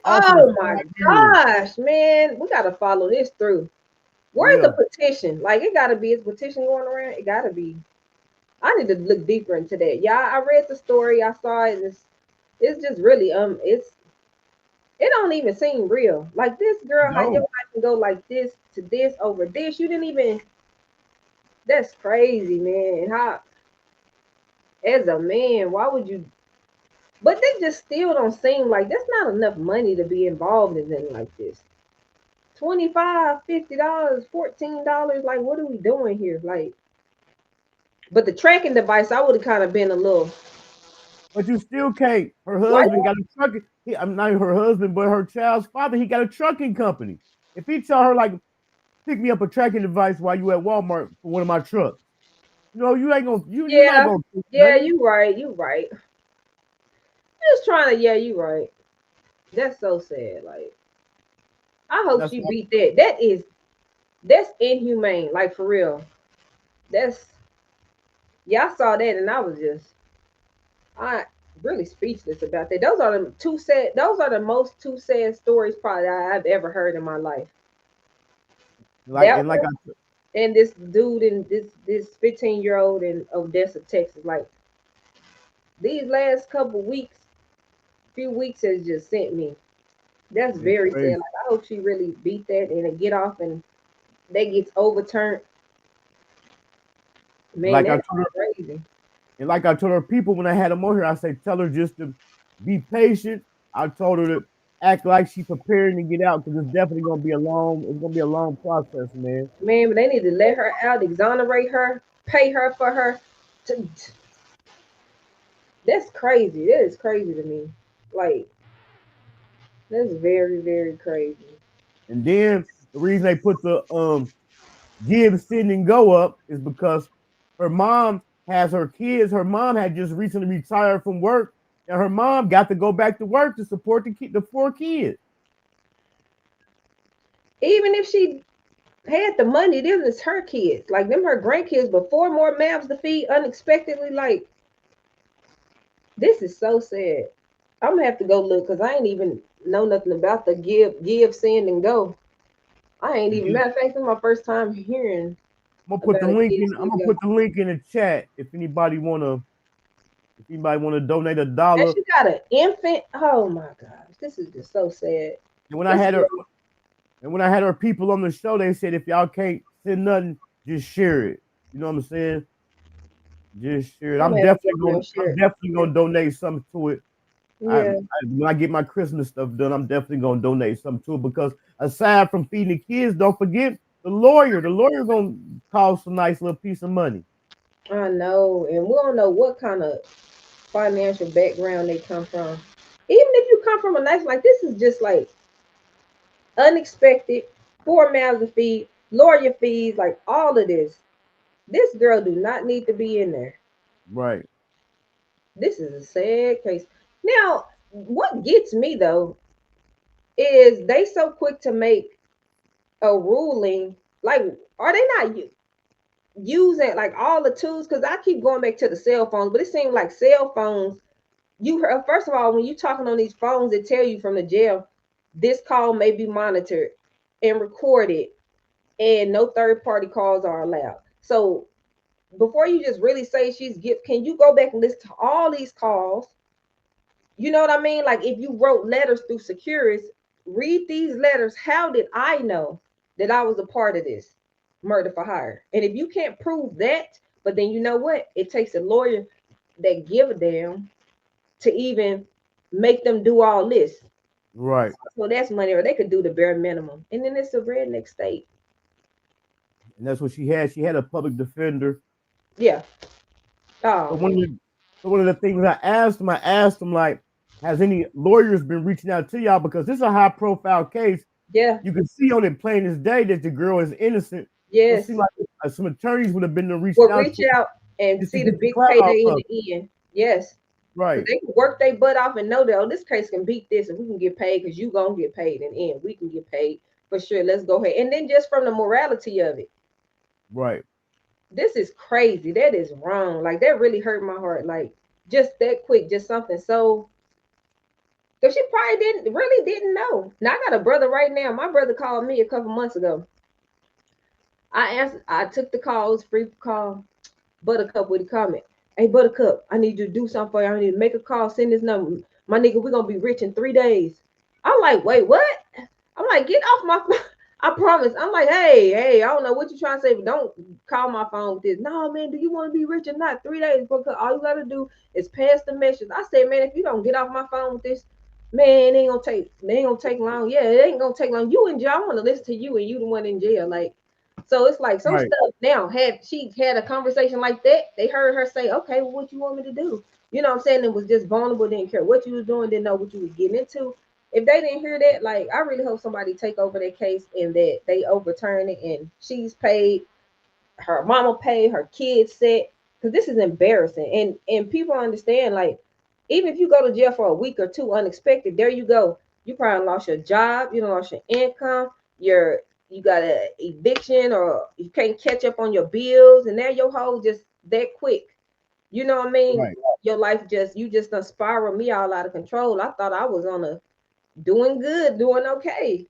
Oh my gosh, man, we gotta follow this through. Where's the petition? Like, it gotta be a petition going around. It gotta be. I need to look deeper into that. Yeah, I read the story. I saw it. It's just really it don't even seem real. Like, this girl, how your life can go like this to this over this? You didn't even. That's crazy, man. And how, as a man, why would you? But they just still don't seem like that's not enough money to be involved in anything like this. $25, $50, $14. Like, what are we doing here? Like, but the tracking device, I would have kind of been a little. But you still can't. Her husband got a trucking. I'm not her husband, but her child's father. He got a trucking company. If he tell her, like, pick me up a tracking device while you at Walmart for one of my trucks, you ain't gonna. You right. You right. Just trying to. Yeah, you right. That's so sad. Like, I hope she beat that. That's inhumane. Like, for real. I saw that and I was really speechless about that. Those are the most two sad stories probably I've ever heard in my life. And this dude and this 15-year-old in Odessa, Texas. Like, these last few weeks has just sent me. That's very sad. Like, I hope she really beat that and it get off and that gets overturned. Man, that's crazy. And like I told her people when I had them on here, I say, tell her just to be patient. I told her to act like she's preparing to get out because it's definitely gonna be a long process, man. Man, but they need to let her out, exonerate her, pay her for her. That's crazy. That is crazy to me. Like, that's very, very crazy. And then the reason they put the give, send, and go up is because her mom has her kids. Her mom had just recently retired from work, and her mom got to go back to work to support the 4 kids. Even if she had the money, them is her kids. Like, them her grandkids, but 4 more mouths to feed unexpectedly. Like, this is so sad. I'm gonna have to go look because I ain't even know nothing about the give, send, and go. I ain't even. Matter of fact, it's my first time hearing. I'm gonna put the link in. I'm gonna put the link in the chat if anybody wanna donate $1. And she got an infant. Oh my gosh, this is just so sad. And when I had her people on the show, they said if y'all can't send nothing, just share it. You know what I'm saying? Just share it. I'm definitely gonna donate something to it. Yeah. When I get my Christmas stuff done, I'm definitely gonna donate something to it because aside from feeding the kids, don't forget the lawyer. The lawyer gonna cost a nice little piece of money. I know, and we don't know what kind of financial background they come from. Even if you come from a nice, like, this is just like unexpected, 4 mouths to feed, lawyer fees, like all of this. This girl do not need to be in there. Right. This is a sad case. Now, what gets me though is they so quick to make a ruling. Like, are they not using like all the tools? Because I keep going back to the cell phones, but it seems like cell phones, you heard, first of all, when you're talking on these phones, they tell you from the jail, this call may be monitored and recorded, and no third-party calls are allowed. So before you just really say can you go back and listen to all these calls? You know what I mean? Like, if you wrote letters through Securus, read these letters. How did I know that I was a part of this murder for hire? And if you can't prove that, but then you know what? It takes a lawyer that give a damn to even make them do all this. Right. So that's money, or they could do the bare minimum. And then it's a redneck state. And that's what she had. She had a public defender. Yeah. Oh. So one of the things I asked him, like, has any lawyers been reaching out to y'all? Because this is a high profile case. Yeah. You can see on it plain as day that the girl is innocent. Yes. It seemed like some attorneys would have been to reach out and see the big payday in the end. Yes. Right. They can work their butt off and know that, oh, this case can beat this, and we can get paid because you gonna get paid in the end. We can get paid for sure. Let's go ahead. And then just from the morality of it. Right. This is crazy. That is wrong. Like, that really hurt my heart. Like, just that quick, just something so. Because she probably really didn't know. Now, I got a brother right now. My brother called me a couple months ago. I took the call. It was a free call. Buttercup with a comment. Hey, Buttercup, I need you to do something for you. I need to make a call, send this number. My nigga, we're going to be rich in 3 days. I'm like, wait, what? I'm like, get off my phone. I promise. I'm like, hey, I don't know what you're trying to say, but don't call my phone with this. No, man, do you want to be rich or not? 3 days, because all you got to do is pass the message. I said, man, if you don't get off my phone with this, man, it ain't gonna take long. Yeah, it ain't gonna take long. You in jail. I want to listen to you, and you the one in jail. Like, so it's like some stuff now. Had she had a conversation like that, they heard her say, okay, well, what you want me to do? You know what I'm saying? It was just vulnerable, didn't care what you was doing, didn't know what you was getting into. If they didn't hear that, like, I really hope somebody take over that case and that they overturn it, and she's paid, her mama paid, her kids set, because this is embarrassing. And people understand, like, even if you go to jail for a week or two unexpected, there you go. You probably lost your job, you lost your income, you got an eviction, or you can't catch up on your bills, and now your whole just that quick. You know what I mean? Right. Your life you just done spiral me all out of control. I thought I was doing good, doing okay.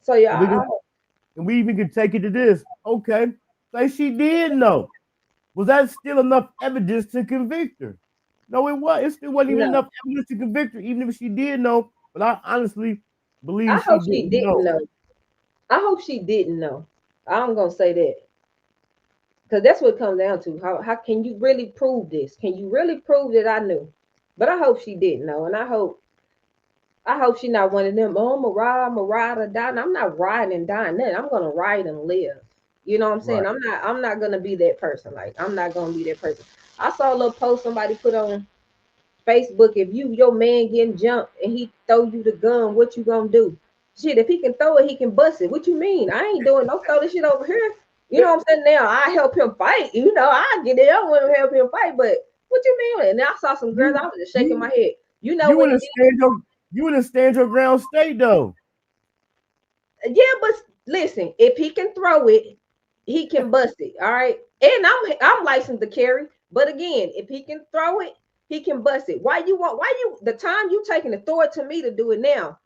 So yeah. And we even could take it to this. Okay, say she did know. Was that still enough evidence to convict her? No, it was. It still wasn't even enough evidence to convict her, even if she did know. But I honestly believe she didn't know. I hope she didn't know. I'm gonna say that, because that's what it comes down to. How can you really prove this? Can you really prove that I knew? But I hope she didn't know, and I hope she's not one of them. Oh, I'm a ride or die. And I'm not riding and dying. Nothing. I'm gonna ride and live. You know what I'm saying? Right. I'm not gonna be that person. Like, I'm not gonna be that person. I saw a little post somebody put on Facebook. If your man getting jumped and he throw you the gun, what you gonna do? Shit, if he can throw it, he can bust it. What you mean? I ain't doing no throw this shit over here. You know what I'm saying? Now I help him fight. You know, I get it. I want to help him fight. But what you mean? And I saw some girls. I was just shaking my head. You know, you want to stand your ground state though. Yeah, but listen, if he can throw it, he can bust it. All right. And I'm licensed to carry. But again, if he can throw it, he can bust it. The time you taking to throw it to me to do it now?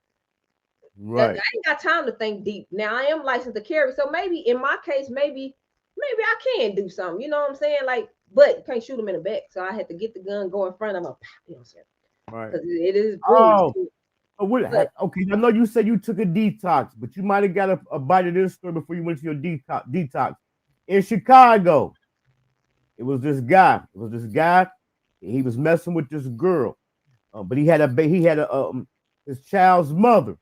Right. I ain't got time to think deep. Now I am licensed to carry, so maybe in my case, maybe I can do something. You know what I'm saying? Like, but you can't shoot him in the back, so I had to get the gun, go in front of him. You know what I'm saying? Right. Because it is. Okay. I know you said you took a detox, but you might have got a bite of this story before you went to your detox. In Chicago, it was this guy. He was messing with this girl, but he had his child's mother.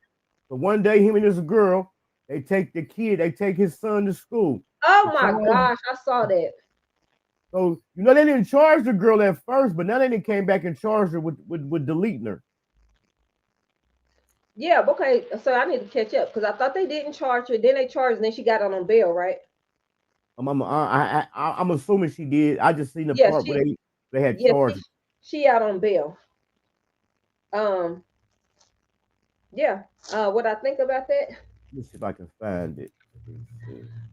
So one day, him and this girl, they take his son to school. Oh my gosh, I saw that. So, you know, they didn't charge the girl at first, but now they came back and charged her with deleting her. Yeah, okay. So I need to catch up because I thought they didn't charge her. Then they charged, and then she got on bail, right? I'm assuming she did. I just seen the Yeah, part where they had yeah, charged. she out on bail. Yeah. What I think about that? Let me see if I can find it.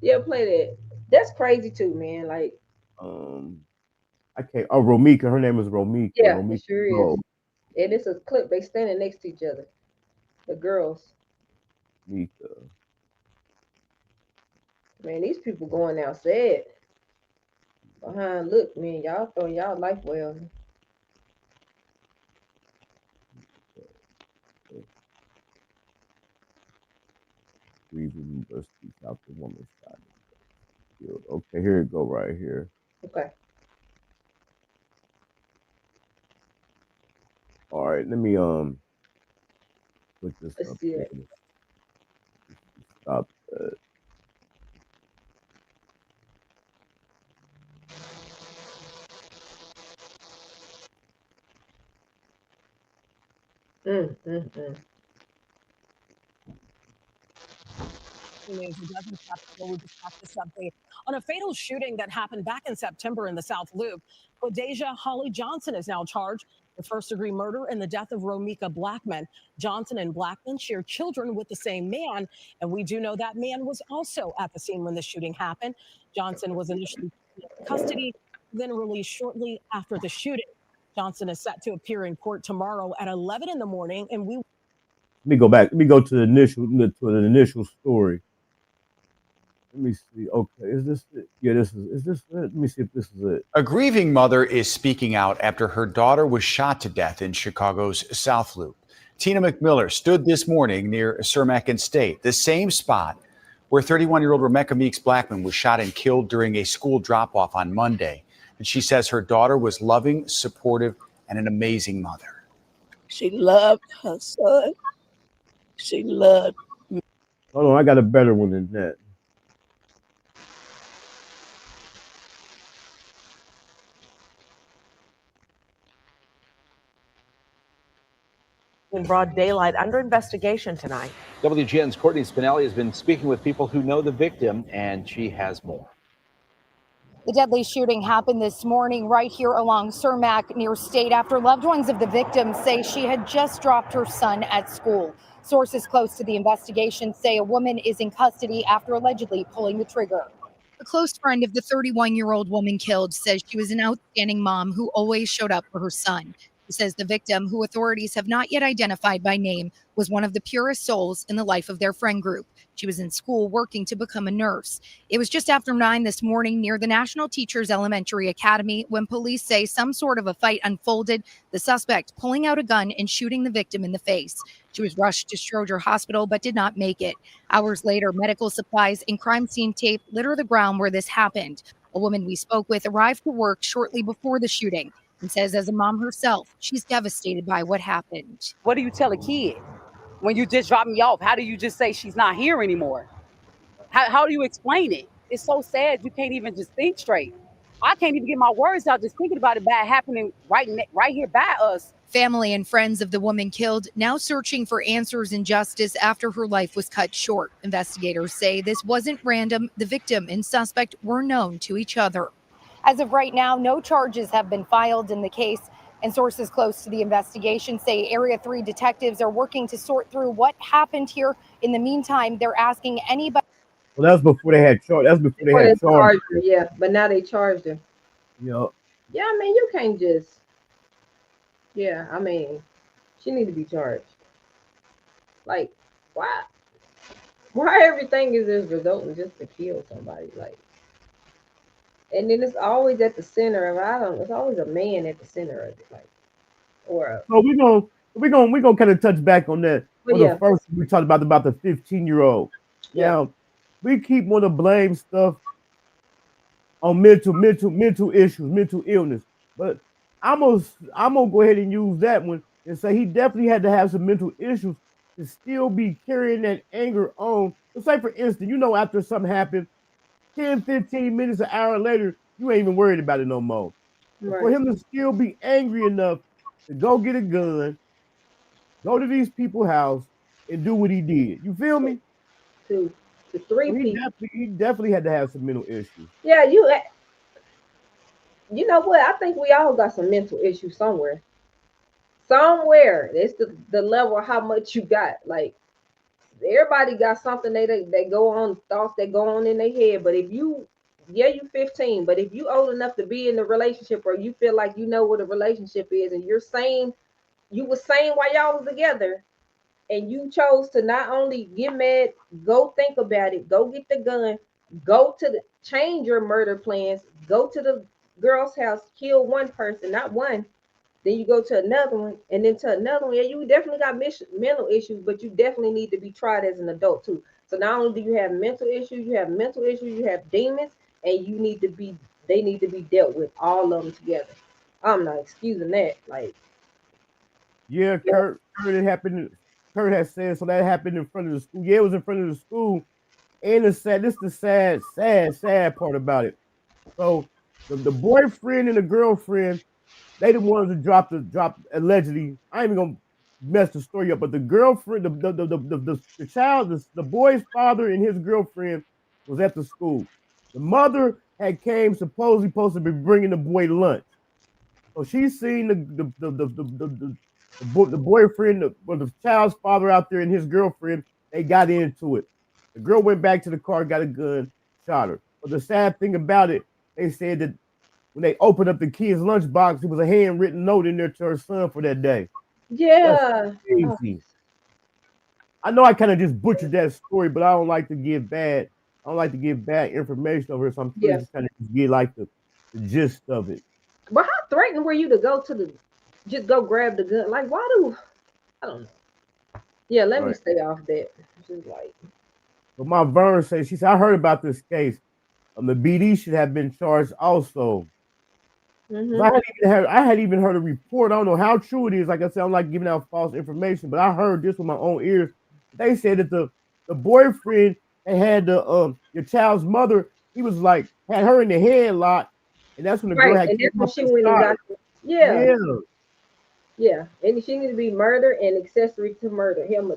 Yeah, play that. That's crazy too, man. Like, I can't. Oh, Romika. Her name is Romika. yeah, Romika. it sure is. And it's a clip. They standing next to each other. The girls. Mika. Man, these people going outside. Behind, look, man, y'all throw y'all life well. University, South the woman shot. Okay, here it go right here. Okay. All right, let me put this Let's up see here. it. Stop that. News who doesn't stop before we discuss this update on a fatal shooting that happened back in September in the South Loop. Kodeja Holly Johnson is now charged with first-degree murder in the death of Romika Blackman. Johnson and Blackman share children with the same man, and we do know that man was also at the scene when the shooting happened. Johnson was initially in custody, then released shortly after the shooting. Johnson is set to appear in court tomorrow at 11 in the morning, and we. Let me go back. Let me go to the initial story. Let me see. Okay, is this it? Yeah, this is. Is this it? Let me see if this is it. A grieving mother is speaking out after her daughter was shot to death in Chicago's South Loop. Tina McMiller stood this morning near Cermak and State, the same spot where 31-year-old Rebecca Meeks Blackman was shot and killed during a school drop-off on Monday. And she says her daughter was loving, supportive, and an amazing mother. She loved her son. She loved me. Hold on, I got a better one than that. In broad daylight under investigation tonight. WGN's Courtney Spinelli has been speaking with people who know the victim, and she has more. The deadly shooting happened this morning right here along Cermak near State after loved ones of the victim say she had just dropped her son at school. Sources close to the investigation say a woman is in custody after allegedly pulling the trigger. A close friend of the 31-year-old woman killed says she was an outstanding mom who always showed up for her son. He says the victim, who authorities have not yet identified by name, was one of the purest souls in the life of their friend group. She was in school working to become a nurse. It was just after 9 this morning near the National Teachers Elementary Academy when police say some sort of a fight unfolded, the suspect pulling out a gun and shooting the victim in the face. She was rushed to Stroger Hospital but did not make it. Hours later, medical supplies and crime scene tape litter the ground where this happened. A woman we spoke with arrived to work shortly before the shooting and says as a mom herself, she's devastated by what happened. What do you tell a kid when you just drop me off? How do you just say she's not here anymore? How do you explain it? It's so sad you can't even just think straight. I can't even get my words out just thinking about it bad happening right here by us. Family and friends of the woman killed now searching for answers and justice after her life was cut short. Investigators say this wasn't random. The victim and suspect were known to each other. As of right now, no charges have been filed in the case, and sources close to the investigation say Area 3 detectives are working to sort through what happened here. In the meantime, they're asking anybody. Well, that's before they had charged. That's before they had charged. Yeah, but now they charged him. Yeah. Yeah, I mean, you can't just. Yeah, I mean, she need to be charged. Like, why? Why everything is just resulting just to kill somebody? Like. And then it's always at the center of it's always a man at the center of it, like, or. So we're gonna kind of touch back on that. Yeah. The first we talked about the 15-year-old. Yeah. Now we keep wanting to blame stuff on mental issues, mental illness, but I'm gonna go ahead and use that one and say he definitely had to have some mental issues to still be carrying that anger on. Let's say, for instance, after something happened. 10, 15 minutes, an hour later, you ain't even worried about it no more. Right. For him to still be angry enough to go get a gun, go to these people's house, and do what he did. You feel me? To three He people. definitely had to have some mental issues. Yeah, you know what? I think we all got some mental issues somewhere. Somewhere. It's the level of how much you got. Like everybody got something they go on, thoughts that go on in their head. But if you you 15, but if you old enough to be in the relationship or you feel like you know what a relationship is and you're saying you were saying while y'all was together and you chose to not only get mad, go think about it, go get the gun, go to the change your murder plans, go to the girl's house, kill one person, not one. Then you go to another one, and then to another one. Yeah, you definitely got mental issues, but you definitely need to be tried as an adult too. So not only do you have mental issues, you have demons, and they need to be dealt with, all of them together. I'm not excusing that. Like, Yeah, Kurt it happened. Kurt has said so that happened in front of the school. Yeah, it was in front of the school. And this is the sad part about it. So the boyfriend and the girlfriend, they the ones that dropped allegedly. I ain't even gonna mess the story up, but the girlfriend, the child, the boy's father and his girlfriend was at the school. The mother had came supposedly supposed to be bringing the boy lunch. So she seen the boyfriend or the child's father out there and his girlfriend. They got into it. The girl went back to the car, got a gun, shot her. But the sad thing about it, they said that when they opened up the kid's lunchbox, it was a handwritten note in there to her son for that day. yeah. That's crazy. I know I kind of just butchered that story, but I don't like to give bad information over it. So I'm just kind of get like the gist of it. But how threatened were you to go to just go grab the gun? Like, why I don't know. Yeah, let me stay off that. Just like. But my Vern says, she said, I heard about this case. The BD should have been charged also. Mm-hmm. I had even heard a report. I don't know how true it is. Like I said, I'm like giving out false information, but I heard this with my own ears. They said that the boyfriend had your child's mother. He was like had her in the headlock, and that's when the girl had. And that's when she went and got. Yeah, and she needs to be murder and accessory to murder. Him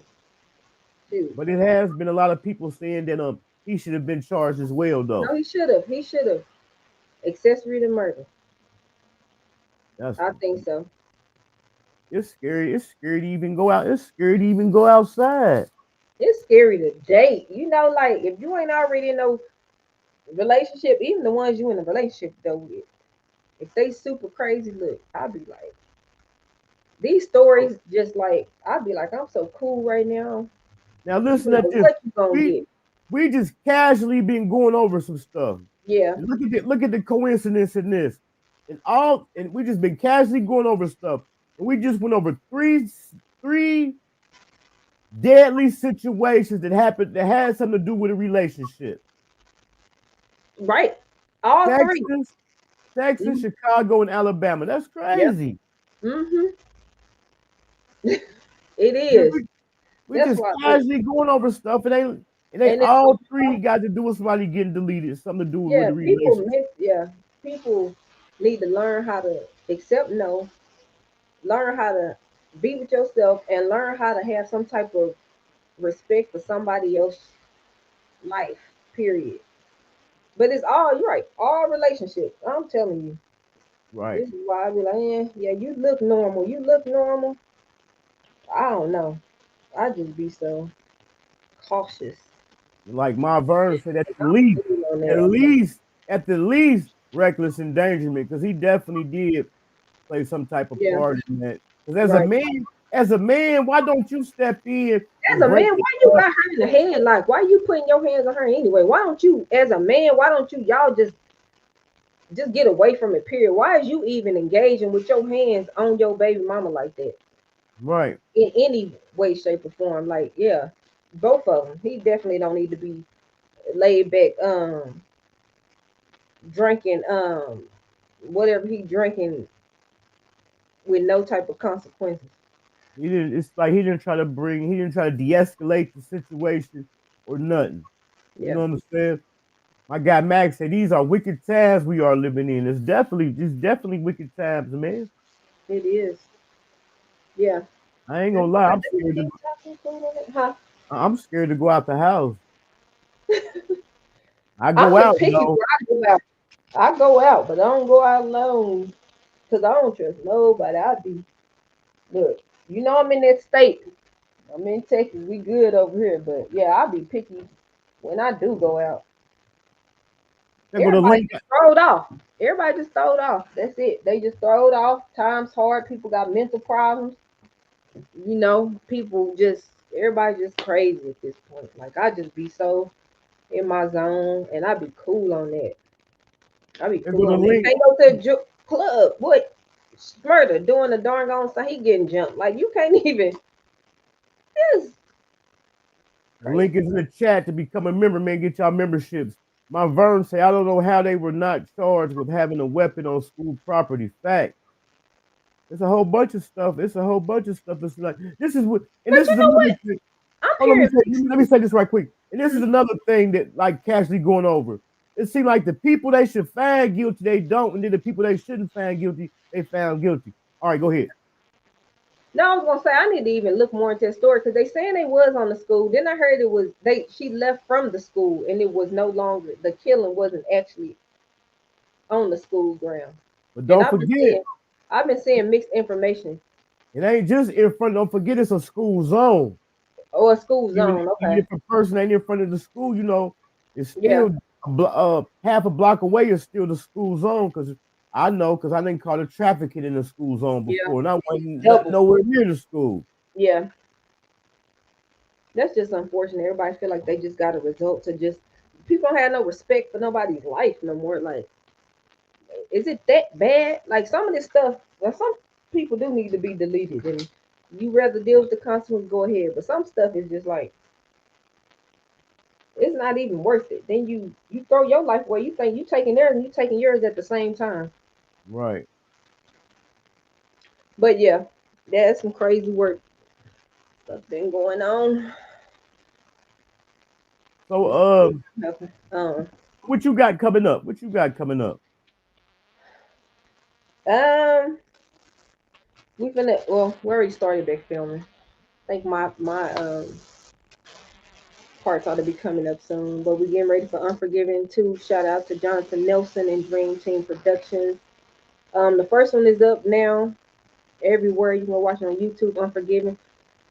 too. But it has been a lot of people saying that he should have been charged as well, though. No, he should have. Accessory to murder. I think so. It's scary. It's scary to even go out. It's scary to even go outside. It's scary to date. You know, like if you ain't already in no relationship, even the ones you in a relationship though with, if they super crazy, look, I'd be like, these stories just like I'd be like, I'm so cool right now. Now listen to this. What you gonna get? We just casually been going over some stuff. Yeah. Look at the coincidence in this. And we just been casually going over stuff. And we just went over three deadly situations that happened that had something to do with a relationship. Right. All Texas, Chicago, and Alabama. That's crazy. Yep. Mm-hmm. It is. We just casually going over stuff, and they all three got to do with somebody getting deleted. Something to do with the relationship. People need to learn how to accept no, learn how to be with yourself, and learn how to have some type of respect for somebody else's life, period. But it's you're right, all relationships. I'm telling you. Right. This is why I be like, yeah, you look normal. You look normal. I don't know. I just be so cautious. Like my Vern said, at the least, reckless endangerment, because he definitely did play some type of part in that. Because as a man, why don't you step in? As a man, why you got her in the hand? Like, why you putting your hands on her anyway? Why don't you, as a man, why don't you y'all just get away from it, period? Why is you even engaging with your hands on your baby mama like that? Right. In any way, shape, or form. Like, yeah, both of them. He definitely don't need to be laid back, drinking, whatever he drinking with no type of consequences. It's like he didn't try to de-escalate the situation or nothing. Yeah. You know what I'm saying? My guy Max said these are wicked times we are living in. It's definitely wicked times, man. It is. Yeah. I ain't gonna lie. I'm scared to go out the house. I go I'm out, picky. though. I go out, but I don't go out alone because I don't trust nobody. Look, you know I'm in that state. I'm in Texas. We good over here, but yeah, I'll be picky when I do go out. Everybody just throwed off. Everybody just throwed off. That's it. They just throwed off. Time's hard. People got mental problems. You know, everybody just crazy at this point. Like I just be so in my zone, and I be cool on that. I be cool on that. Can't go to the club. What? Murder doing the darn gone so he getting jumped. Like you can't even. The link is in the chat to become a member, man. Get y'all memberships. My Vern say, I don't know how they were not charged with having a weapon on school property. Fact. It's a whole bunch of stuff. It's like this is what, and this is another thing. Let me say this right quick. And this is another thing that like casually going over. It seems like the people they should find guilty, they don't, and then the people they shouldn't find guilty, they found guilty. All right, go ahead. No, I was gonna say I need to even look more into the story because they saying they was on the school. Then I heard she left from the school and it was no longer the killing wasn't actually on the school ground. But don't forget, I've been seeing mixed information. It ain't just in front. Don't forget it's a school zone. Oh, a school zone. Okay. Even if a person ain't in front of the school, it's still half a block away is still the school zone because I know because I didn't call it trafficking in the school zone before, and I wasn't nowhere near the school. Yeah, that's just unfortunate. Everybody feel like they just got a result to just people don't have no respect for nobody's life no more. Like, is it that bad? Like some of this stuff, some people do need to be deleted, and you rather deal with the consequences, go ahead. But some stuff is just like it's not even worth it. Then you throw your life away. You think you taking theirs and you taking yours at the same time. Right. But yeah, that's some crazy work stuff been going on. So what you got coming up? We already started back filming. I think my parts ought to be coming up soon. But we're getting ready for Unforgiven 2. Shout out to Jonathan Nelson and Dream Team Productions. The first one is up now. Everywhere you can watch it on YouTube, Unforgiven.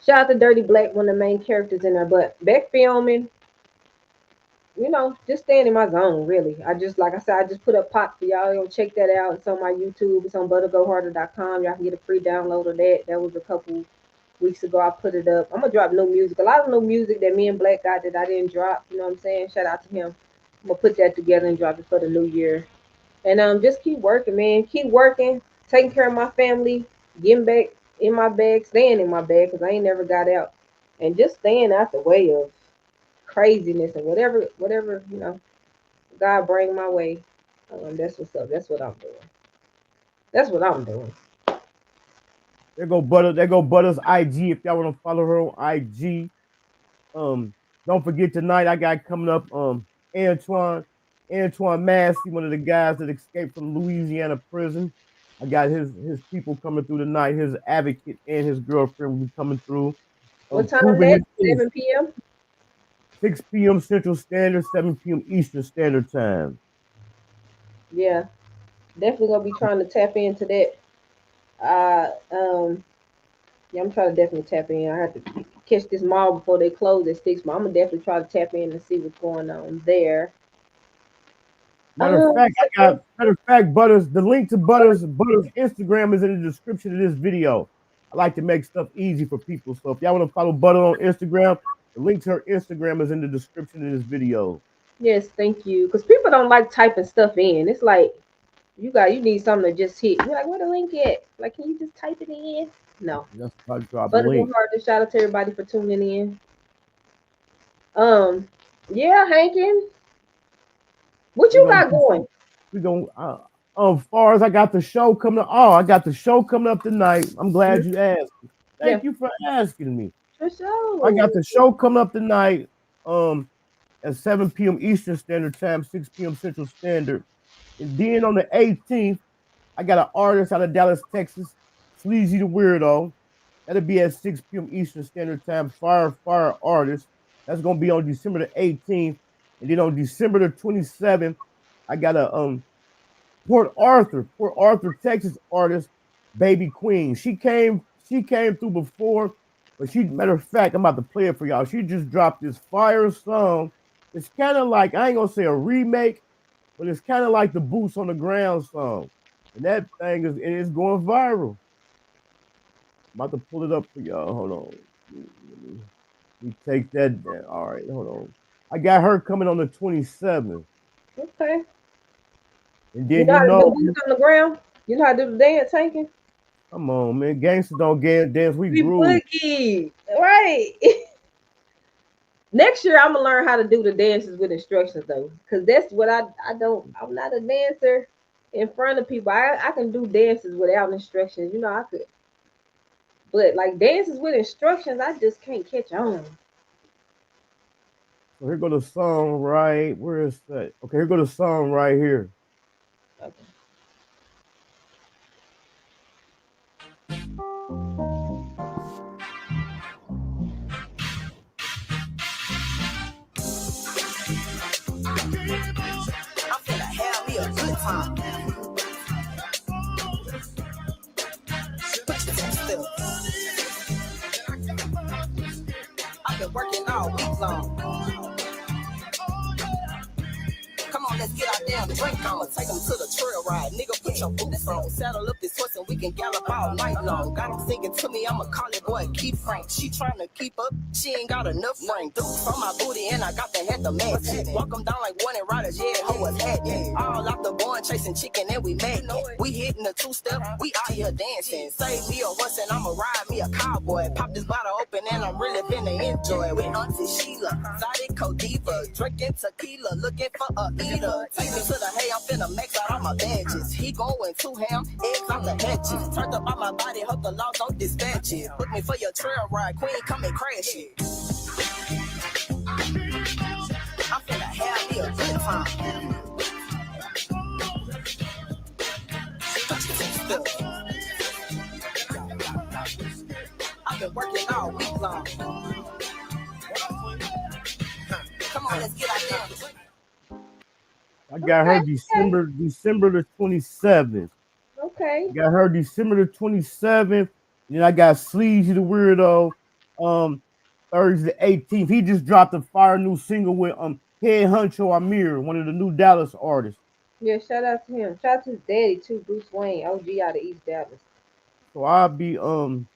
Shout out to Dirty Black, one of the main characters in there. But back filming, just staying in my zone, really. I just put up Pop for y'all. Go check that out. It's on my YouTube. It's on buttergoharder.com. Y'all can get a free download of that. That was a couple weeks ago. I put it up. I'm gonna drop new music. A lot of new music that me and Black got that I didn't drop. You know what I'm saying? Shout out to him. I'm gonna put that together and drop it for the new year. And just keep working, man. Keep working, taking care of my family, getting back in my bag, staying in my bag because I ain't never got out, and just staying out the way of craziness and whatever God bring my way. That's what's up. That's what I'm doing. There go Butter's IG if y'all want to follow her on IG. Don't forget tonight I got coming up Antoine Massey, one of the guys that escaped from Louisiana prison. I got his people coming through tonight. His advocate and his girlfriend will be coming through. What time is that? 7 p.m. 6 p.m. Central Standard, 7 p.m. Eastern Standard Time. Yeah, definitely gonna be trying to tap into that. Yeah, I'm trying to definitely tap in. I have to catch this mall before they close at 6, but I'm gonna definitely try to tap in and see what's going on there. Matter of fact, Butters, the link to Butters Instagram is in the description of this video. I like to make stuff easy for people. So if y'all want to follow Butter on Instagram, the link to her Instagram is in the description of this video. Yes, thank you. Because people don't like typing stuff in. It's like you need something to just hit. You're like, where the link at? Like, can you just type it in? No. That's why I dropped But the link. it's hard to shout out to everybody for tuning in. Yeah, Hankin. What you got going? We going as far as I got the show coming up. Oh, I got the show coming up tonight. I'm glad you asked. Thank you for asking me. For sure. I got the show coming up tonight at 7 p.m. Eastern Standard Time, 6 p.m. Central Standard. And then on the 18th, I got an artist out of Dallas, Texas, Sleazy the Weirdo. That'll be at 6 p.m. Eastern Standard Time. Fire Artist. That's gonna be on December the 18th, and then on December the 27th, I got a Port Arthur, Texas artist, Baby Queen. She came through before, but matter of fact, I'm about to play it for y'all. She just dropped this fire song. It's kind of like, I ain't gonna say a remake, but it's kind of like the Boots on the Ground song. And that thing is going viral. I'm about to pull it up for y'all. Hold on. Let me take that down. All right, hold on. I got her coming on the 27th. Okay. And then you know how to do boots on the ground? You know how to do the dance, Hankin? Come on, man. Gangsters don't dance. We groove. Boogie. Right. Next year, I'm going to learn how to do the dances with instructions, though. Because that's what I'm not a dancer in front of people. I can do dances without instructions. You know, I could. But, like, dances with instructions, I just can't catch on. So here go the song right. Where is that? Okay, here go the song right here. Okay. I'm finna have me a good time. I've been working all week long. Come on, let's get our damn drink on. Take them to the trail ride. Nigga, put your boots on. Saddle up this horse and we can gallop all night long. Got him singing to me, I'ma call it boy, keep frank. She tryna keep up, she ain't got enough ring. Dukes on my booty and I got the head to match it. Walk them down like one and riders, yeah, hoe was hat. All out the barn chasing chicken and we mad. We hitting the two-step, we out here dancing. Save me a horse and I'ma ride me a cowboy. Pop this bottle open and I'm really finna enjoy. With Auntie Sheila, Zydeco Diva, drinking tequila, looking for a eater. Take me to the hay, I'm finna max out all my badges. He going to ham, eggs on the hatches. Turned up on my body, hope the laws don't dispatch it. Book me for your trail ride, queen, come and crash it. I'm finna have me a good time. I've been working all week long. Come on, let's get out there. I got her December the 27th. Okay. Got her December the 27th. And then I got Sleazy the Weirdo Thursday the 18th. He just dropped a fire new single with Head Huncho Amir, one of the new Dallas artists. Yeah, shout out to him. Shout out to his daddy too, Bruce Wayne, OG out of East Dallas. So I'll be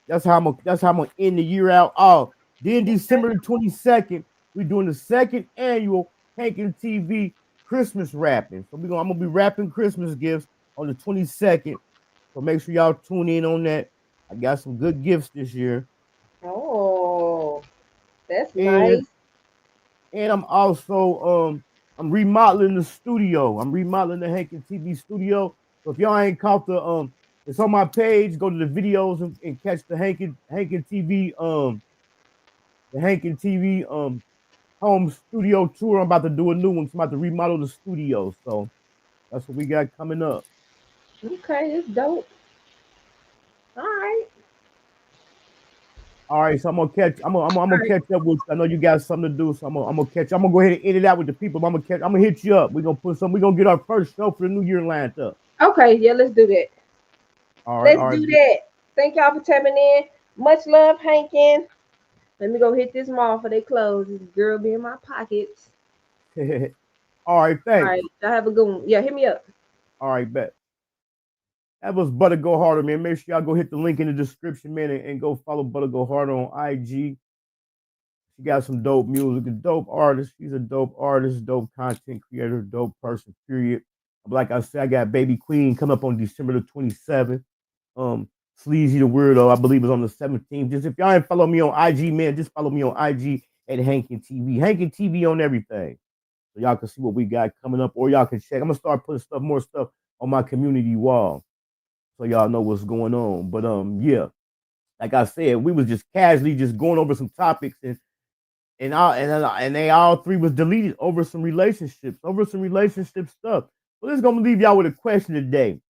that's how I'm gonna end the year out. Oh, then December the 22nd, we're doing the second annual Hankin TV Christmas rapping. So I'm gonna be rapping Christmas gifts on the 22nd. So make sure y'all tune in on that. I got some good gifts this year. Oh, that's nice. And I'm also I'm remodeling the studio. I'm remodeling the Hankin TV studio. So if y'all ain't caught the it's on my page. Go to the videos and catch the Hankin TV the Hankin TV home studio tour. I'm about to do a new one. So I'm about to remodel the studio. So that's what we got coming up. Okay, it's dope. All right. All right, so I'm gonna catch up with you. I know you got something to do, so I'm gonna catch. I'm gonna go ahead and edit out with the people. I'm gonna hit you up. We're gonna get our first show for the new year lined up. Okay, yeah, let's do that. All right, let's do that. Thank y'all for tapping in. Much love, Hankin. Let me go hit this mall for they clothes. This girl be in my pockets. All right, thanks. All right, y'all have a good one. Yeah, hit me up. All right, bet. That was Butter Go Harder, man. Make sure y'all go hit the link in the description, man, and go follow Butter Go Harder on IG. She got some dope music, a dope artist. She's a dope artist, dope content creator, dope person, period. Like I said, I got Baby Queen coming up on December the 27th. Sleazy the Weirdo, I believe, is on the 17th. Just if y'all ain't follow me on IG, man, just follow me on IG at Hankin TV. Hankin TV on everything. So y'all can see what we got coming up, or y'all can check. I'm gonna start putting more stuff on my community wall, so y'all know what's going on. But yeah, like I said, we was just casually just going over some topics, and they all three was deleted over some relationship stuff. So this is gonna leave y'all with a question today: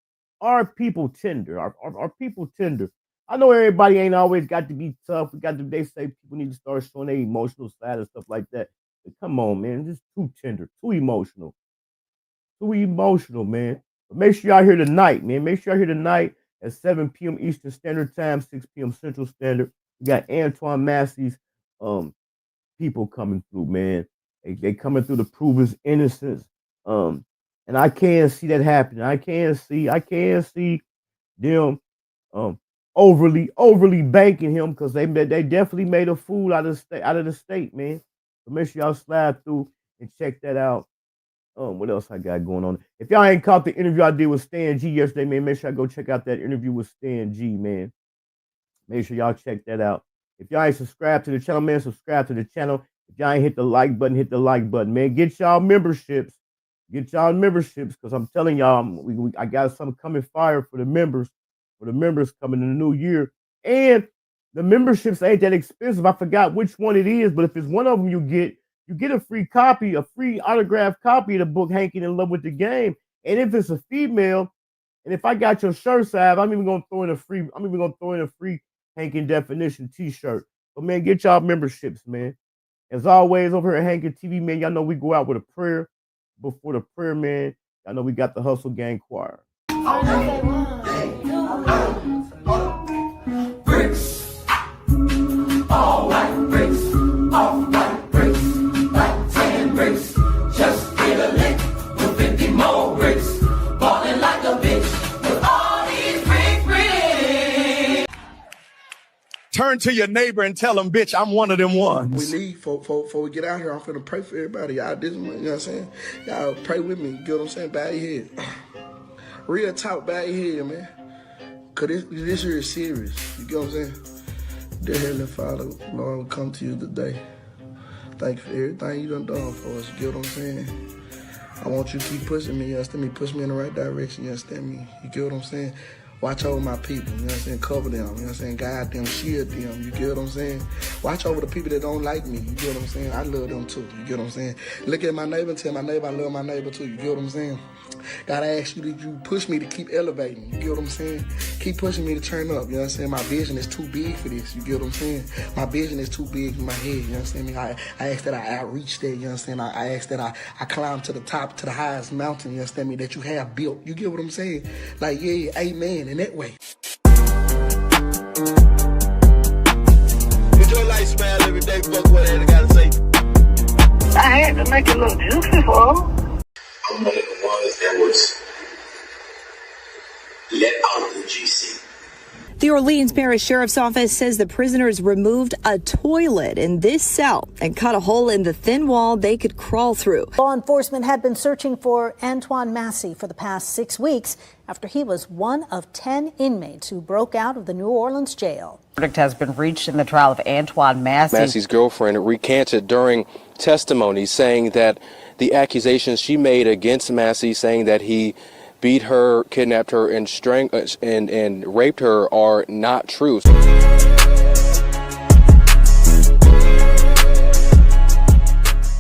Are people tender? Are people tender? I know everybody ain't always got to be tough. They say people need to start showing their emotional side and stuff like that. But come on, man, just too tender, too emotional, man. But make sure y'all here tonight, man. Make sure y'all here tonight at 7 p.m. Eastern Standard Time, 6 p.m. Central Standard. We got Antoine Massey's people coming through, man. They coming through to prove his innocence. And I can't see that happening. I can't see them overly banking him, because they definitely made a fool out of the state, man. So make sure y'all slide through and check that out. What else I got going on? If y'all ain't caught the interview I did with Stan G yesterday, man, make sure y'all go check out that interview with Stan G, man. Make sure y'all check that out. If y'all ain't subscribed to the channel, man, subscribe to the channel. If y'all ain't hit the like button, hit the like button, man. Get y'all memberships. Because I'm telling y'all, I got something coming fire for the members coming in the new year. And the memberships ain't that expensive. I forgot which one it is, but if it's one of them, you get a free copy, a free autographed copy of the book, Hankin in Love with the Game. And if it's a female, and if I got your shirt size, I'm even gonna throw in a free Hankin Definition t-shirt. But man, get y'all memberships, man. As always, over here at Hankin TV, man, y'all know we go out with a prayer. Before the prayer, man, y'all know we got the Hustle Gang Choir. Bricks, all white bricks, all white bricks, like 10 bricks, just get a lick with 50 more bricks, ballin' like a bitch with all these bricks. Turn to your neighbor and tell him, bitch, I'm one of them ones. We leave, before we get out here, I'm finna pray for everybody. Y'all, you know what I'm saying? Y'all pray with me, you get what I'm saying? Bow your head. Real talk, bow your head, man. Cause this here is serious, you get what I'm saying? Dear Heavenly Father, Lord, we come to you today. Thank you for everything you done for us, you get what I'm saying? I want you to keep pushing me, you understand me? Push me in the right direction, you understand me? You get what I'm saying? Watch over my people, you know what I'm saying? Cover them, you know what I'm saying? Guide them, shield them, you get what I'm saying? Watch over the people that don't like me, you get what I'm saying? I love them too, you get what I'm saying? Look at my neighbor and tell my neighbor I love my neighbor too, you get what I'm saying? God, I ask you that you push me to keep elevating, you get what I'm saying? Keep pushing me to turn up, you know what I'm saying? My vision is too big for this, you get what I'm saying? My vision is too big in my head, you understand me? I ask that I reach there, you understand? I ask that I climb to the top, to the highest mountain, you understand me, that you have built, you get what I'm saying? Like, yeah, amen, in that way. Enjoy life, smile every day, fuck what I gotta say. I had to make it look juicy for him. I'm one of the ones that was let out of the GC. The Orleans Parish Sheriff's Office says the prisoners removed a toilet in this cell and cut a hole in the thin wall they could crawl through. Law enforcement had been searching for Antoine Massey for the past 6 weeks after he was one of 10 inmates who broke out of the New Orleans jail. Verdict has been reached in the trial of Antoine Massey. Massey's girlfriend recanted during testimony, saying that the accusations she made against Massey, saying that he beat her, kidnapped her, and raped her, are not true.